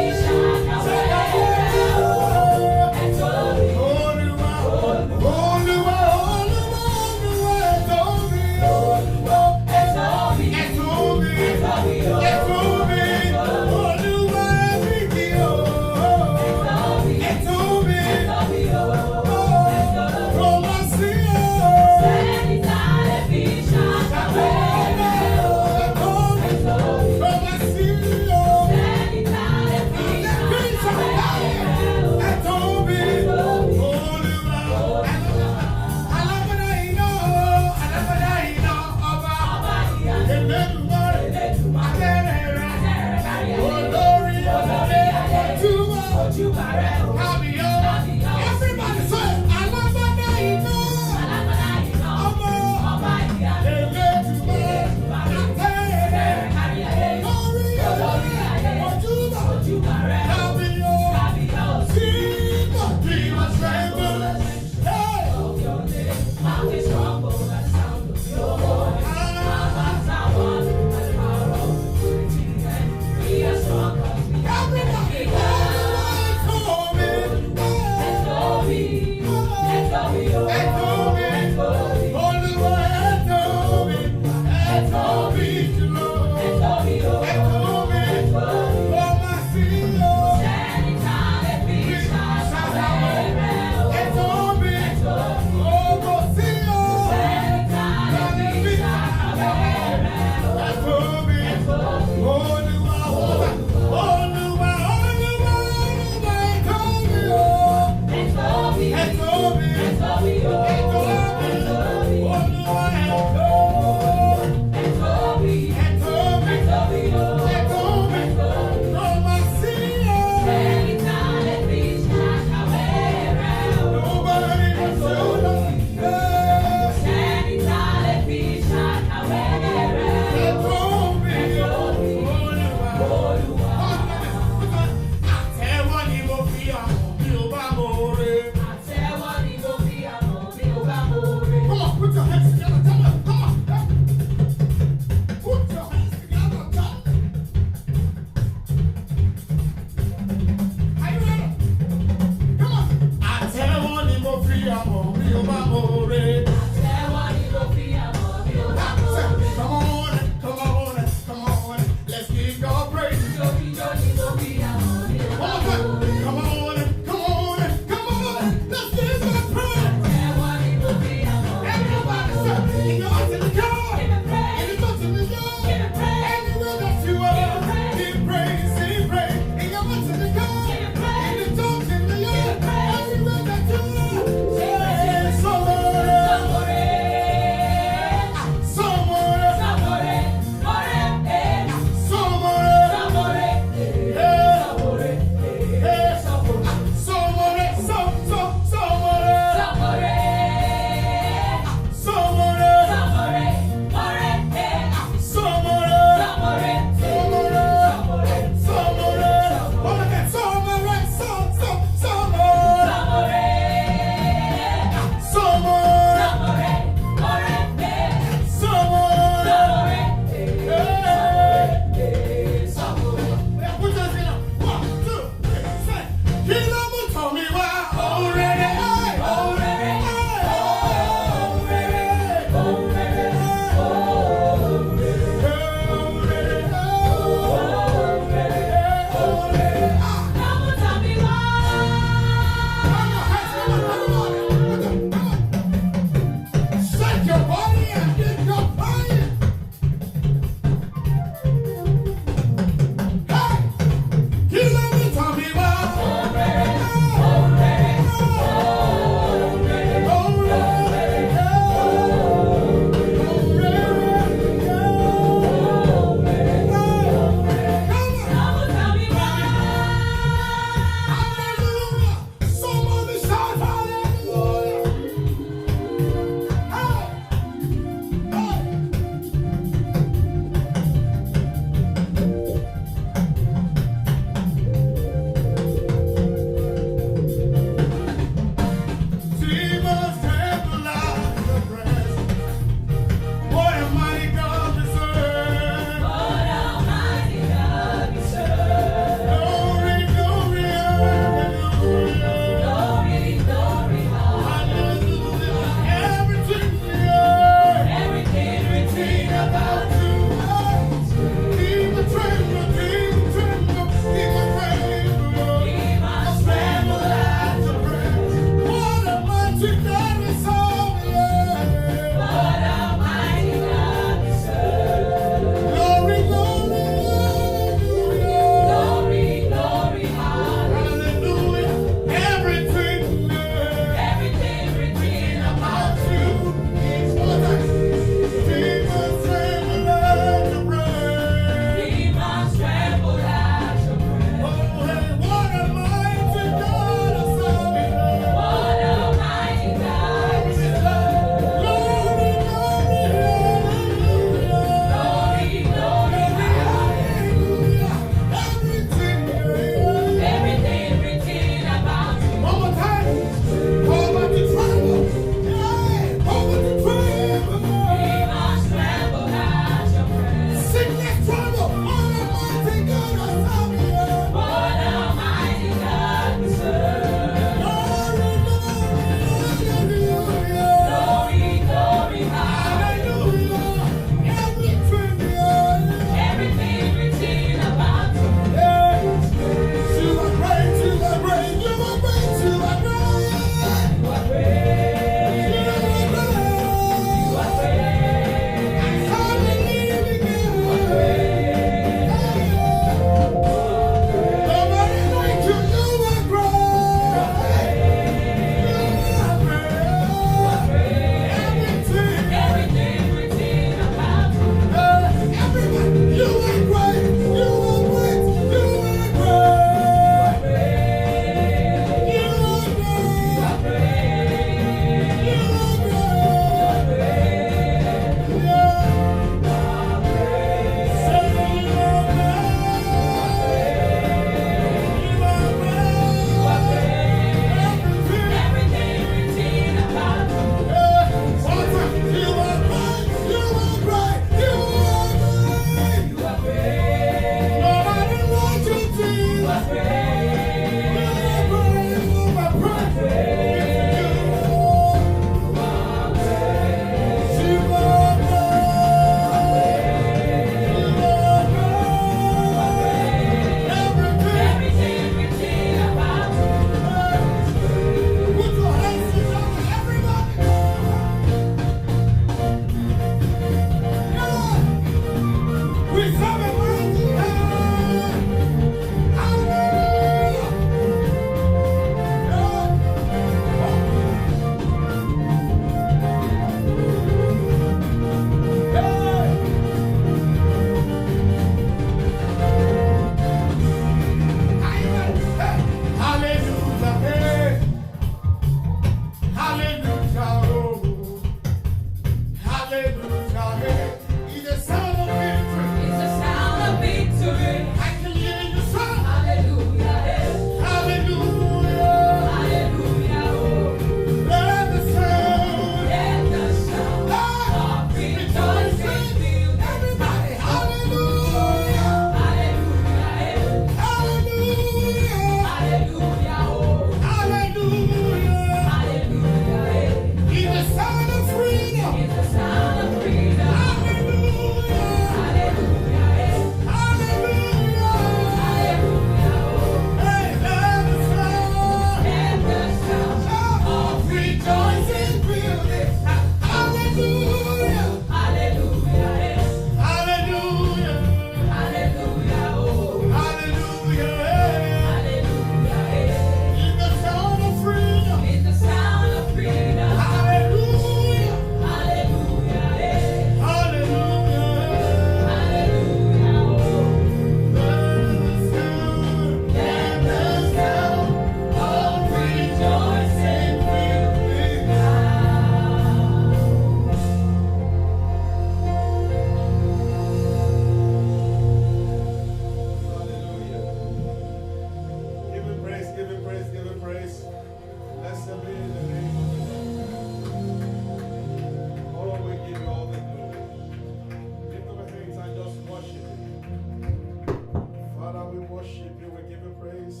worship you, we give you praise.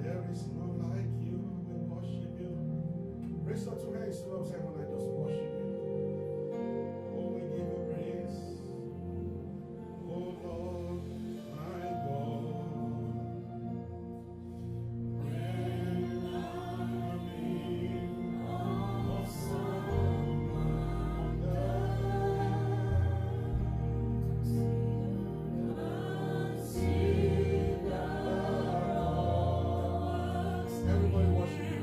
There is none like you, we worship you. Raise up two hands to us, everyone, I just worship you. Oh, we give you praise. Oh Lord, my God. When I'm in awesome wonder, everybody worship you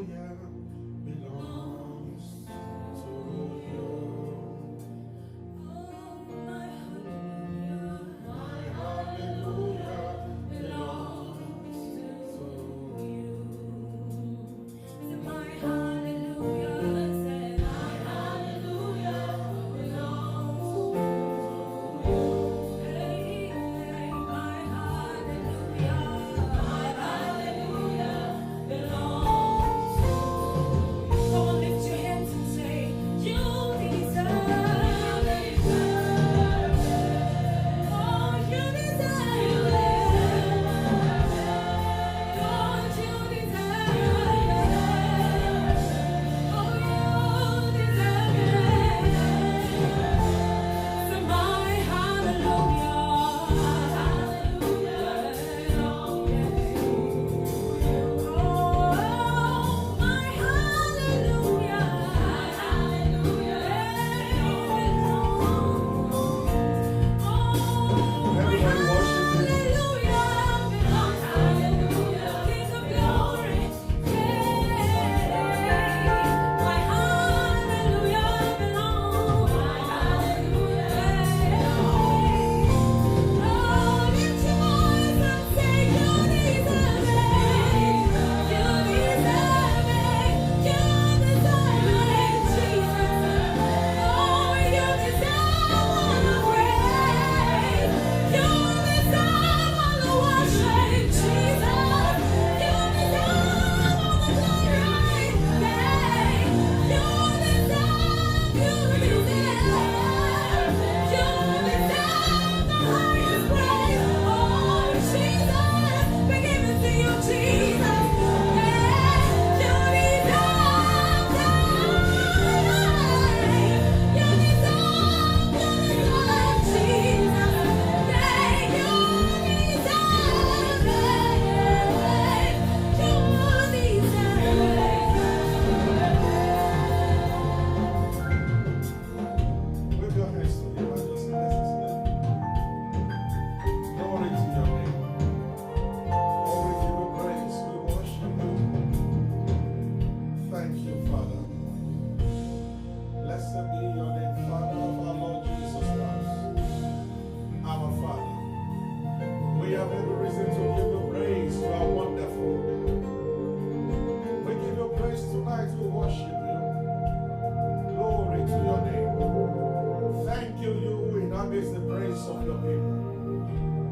together. Belongs be your name, Father of our Lord Jesus Christ. Our Father, we have every reason to give you praise. You are wonderful. We give you praise tonight. We worship you. Glory to your name. Thank you, you who inhabits the praise of your people.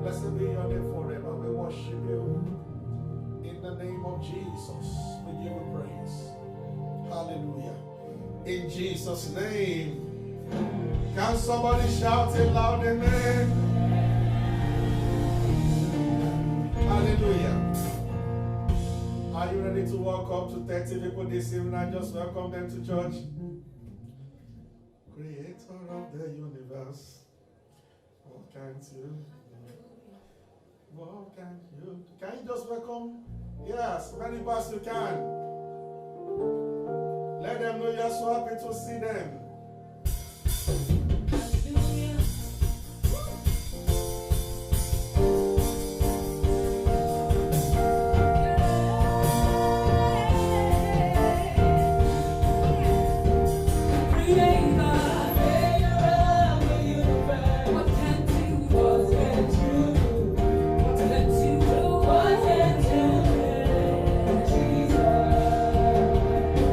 Blessed be your name forever. We worship you. In the name of Jesus, we give you praise. Hallelujah. In Jesus' name. Can somebody shout it loud, amen? Hallelujah. Are you ready to welcome to 30 people this evening and just welcome them to church? Creator of the universe, what can't you? What can you? Can you just welcome? Yes, many of us you can. Let them know you're so happy to see them.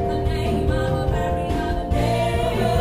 The name of a very other name.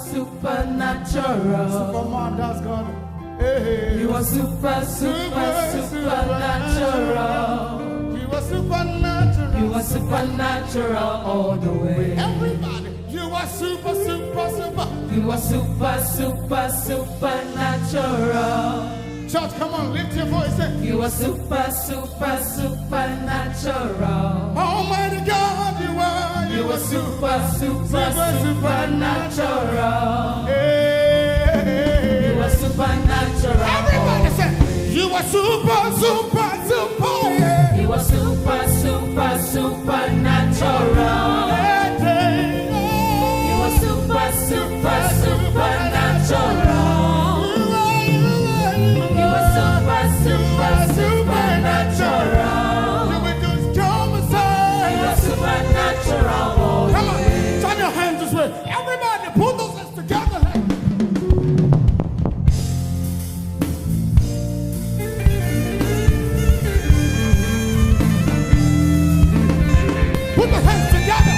supernatural. Superman, that's God. Hey. You are supernatural. You are supernatural. You are supernatural all the way. Everybody, you are super. You are supernatural. Church, come on, lift your voice. Say, You are supernatural. Almighty God, you are. You are supernatural. Hey. You are supernatural. Everybody say, you are super. Yeah. You are supernatural. You are supernatural. You are supernatural. You will just come and say, You are supernatural. come on, turn your hands this way. Everybody, put those hands together. Put the hands together.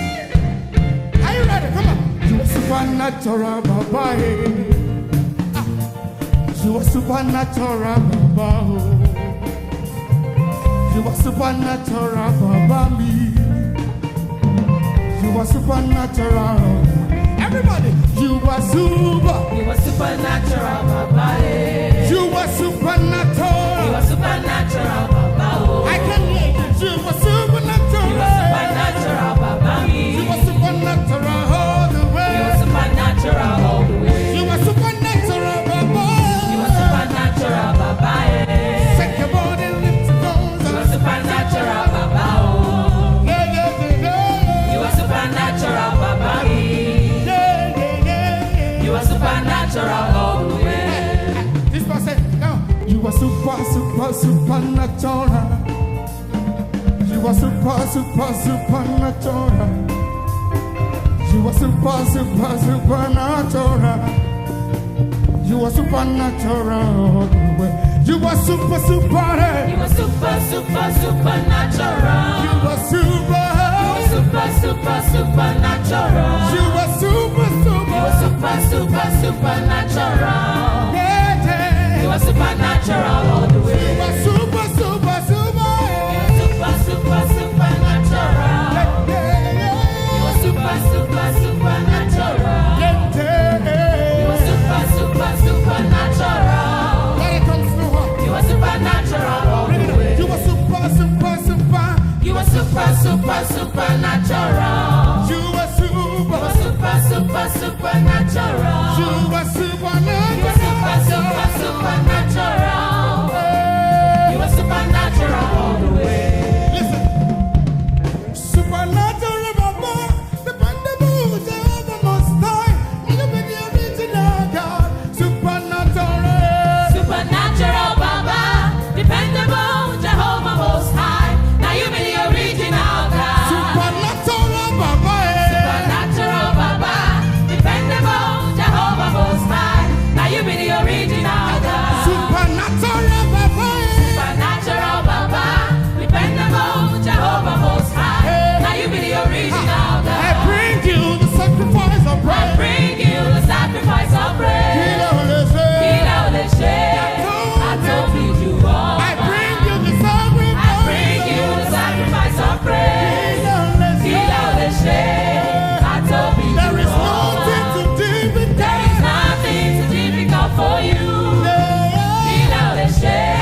Are you ready? Come on. You are supernatural, Baba. You are supernatural, Baba. You are supernatural, Baba. Me. You are supernatural. Everybody, you are super. You are supernatural, Baba. You are supernatural. You are supernatural, Baba. I can hear you. You are supernatural. You are supernatural, Baba. You are supernatural all the way. You are supernatural all the way. You are supernatural, Baba. You are supernatural, Baba. Shake your body, lift your nose. You are supernatural, Baba. Yeah. You are supernatural, Baba. You are supernatural all the way. This person, now, you are supernatural. You are supernatural. You are supernatural. You are supernatural. You are super. You are supernatural. You are super. Supernatural. You are super. You are supernatural. Yeah. You are supernatural all the way. You are super. You are supernatural. You are supernatural. You are supernatural. When it comes to her, You are supernatural all the way. you are super. You are supernatural. You are super. You are supernatural. You are supernatural. You are supernatural. You are supernatural all the way. Listen. Supernatural, Baba. Dependable, Jehovah Most High. You be the original God. Supernatural. Supernatural, Baba. Dependable, Jehovah Most High. Now you be the original God. Supernatural, Baba. Supernatural, Baba. Dependable, Jehovah Most High. Now you be the original God. Supernatural, Baba. Supernatural, Baba. Dependable, Jehovah Most High. Now you be the original I God. bring you the sacrifice of I praise. bring you the sacrifice of praise. I told you all. I bring you the I bring you the sacrifice of praise. I told you There is all. nothing too difficult. There is nothing too difficult for you.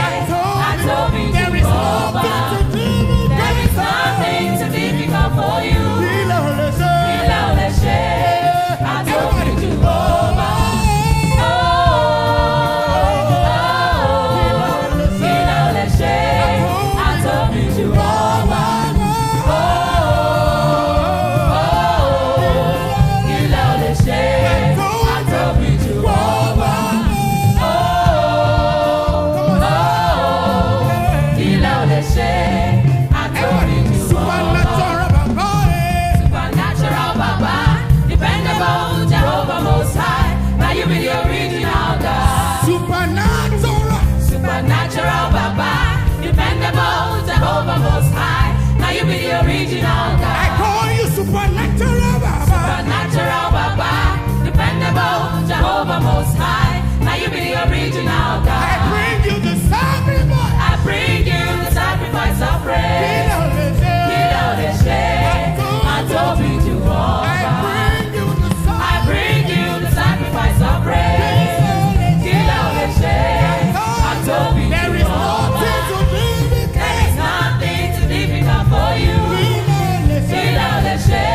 I told you There is all. nothing too difficult. There is nothing too difficult for you. I told you over. Supernatural, Baba. Supernatural Baba. Supernatural Baba, dependable Jehovah Most High. Now you be the original I God. bring you the sacrifice. I bring you the sacrifice of praise. Kilo de she, Atobi Jehovah. I bring you the sacrifice of praise. Kilo de she, Atobi There is nothing Jehovah. to be There is nothing too difficult for you. Kilo de she,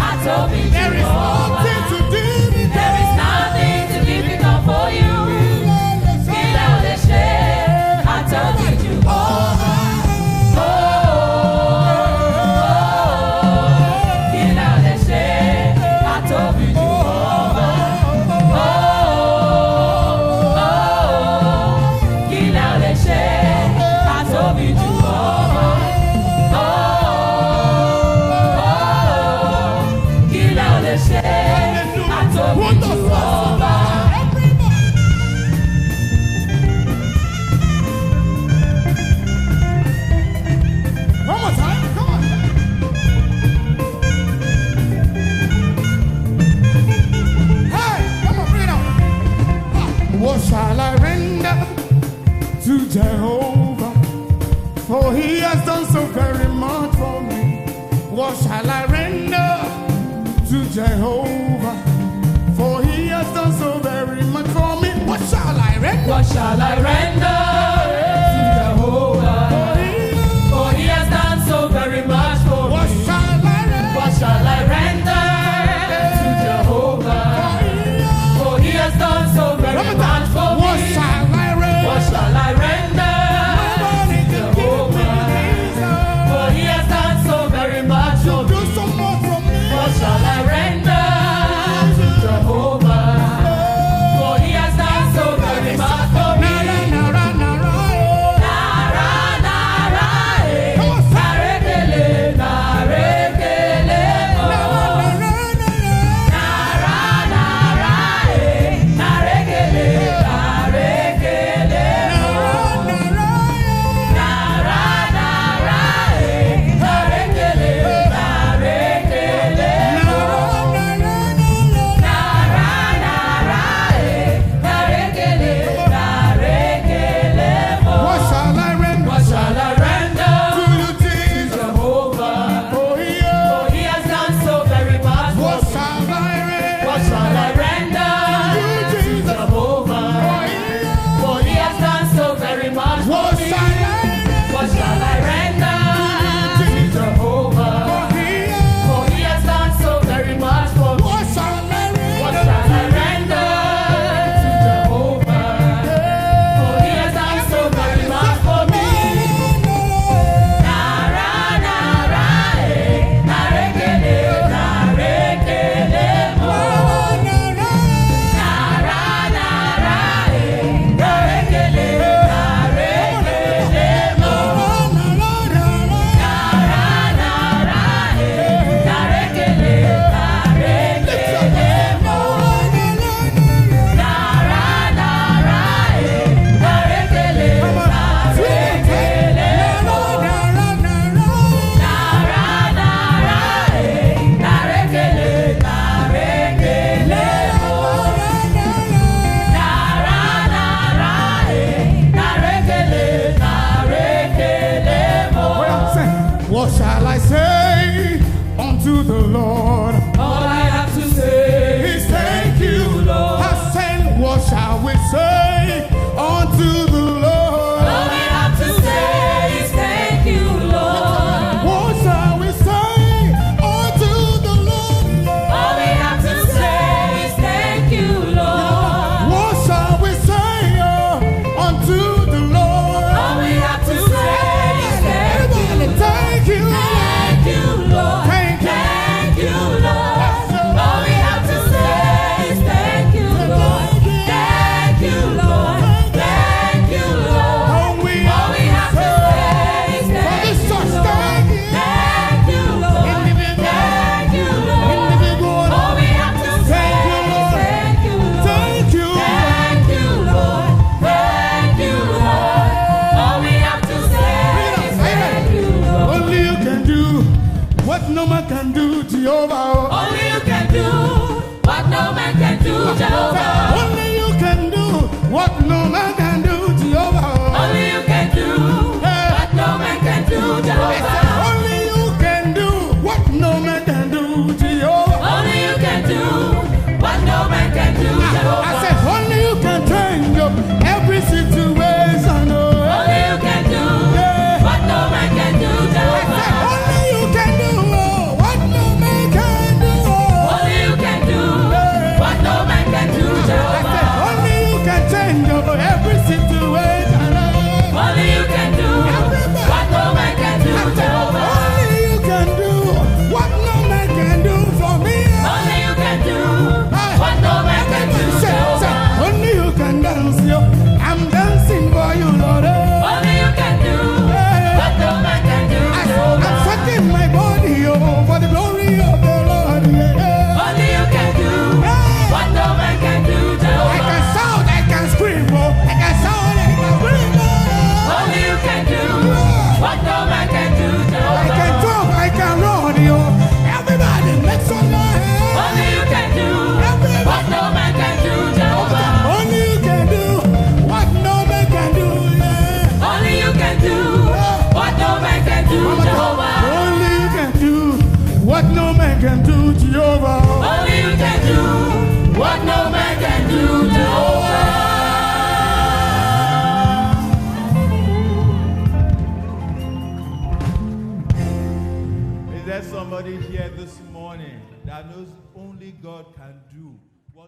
Atobi There is Jehovah. nothing to do. There is nothing too difficult for you. Kilo de she, Atobi Jehovah. Oh, Kilo de she, Atobi Jehovah. Kilo de she, Atobi Jehovah. Kilo de she, Atobi Jehovah. One more time, come on. Hey, come on, bring it on. What shall I render to Jehovah? For he has done so very much for me. What shall I render to Jehovah? For he has done so very much for me. What shall I render? What shall I render to Jehovah? For he has done so very much for What me. shall I render? What shall I render to Jehovah? For he has done so very much for What me. shall I render? What shall I render to Jehovah? For he has done so very much for Do me. some more for me. What shall I render to Jehovah? For he has done so very much for me. Nara, nara, nara, Nara, nara, eh. Come on, sing. Narekele, narekele, oh. nara, Nara, nara, eh. Narekele, narekele, oh. Nara, nara, eh. Narekele, narekele, oh. What shall I render? What shall I render To you, Jesus. Jehovah? Oh, yeah. For he has done so very much for What me. shall I render? What shall I render To to Jesus. Jehovah? For he has done so very much for What me. shall I render? What shall I render to Jehovah? For he has done so very much for me. What shall I What render? shall I render to Jehovah? For he has done so very much for me. Nara, nara, eh. Narekele, narekele, oh. Nara, nara, eh. Narekele, narekele, oh. Nara, nara, eh. Narekele, narekele, oh. Nara, nara, eh. Narekele, narekele, oh. What shall I say unto the Lord? All I have to say Is thank you, Lord. I say, what shall we say unto the Lord? All we have to say is thank you, Lord. What shall we say unto the Lord? All we have to say is thank you, Lord. What shall we say unto the Lord? All we have to say is thank you, Everybody, thank you. thank you, Lord. Thank you. Thank you, no man can do, Jehovah. Only you can do what no man can do, Jehovah. Only you can do what no man can do, Jehovah. Only you can do what no man can do, Jehovah. Only you can do what no man can do, Jehovah. Only you can do what no man can do, Jehovah. I said, only you can change up every situation. Only you can do what no man can do, Jehovah. Only you can do what no man can do. Only you can do what no man can do, I Jehovah. said, only you can change up every situation. Only you can do what no man can do, Jehovah. Only you can do what no man can do for me. Only you can do what no man can do, Jehovah. Only you can dance, yo. I'm dancing for you, Lord. Only you can do what no man can do, I'm Jehovah. fucking my body, yo, for the glory of the Lord. Yeah. Only you can do what no man can do, I Jehovah. can shout, I can scream, oh. I can shout, I can scream, oh. Only you can do what no man can do, I can Jehovah. talk, I can run, yo. Everybody make some noise. Only you can do what no man can do, Jehovah. Only you can do what no man can do, yeah. Only you can do what no man can do, Jehovah. Only you can do what no man can do, Jehovah. Only you can do what no man can do, Jehovah. Is there somebody here this morning that knows only God can do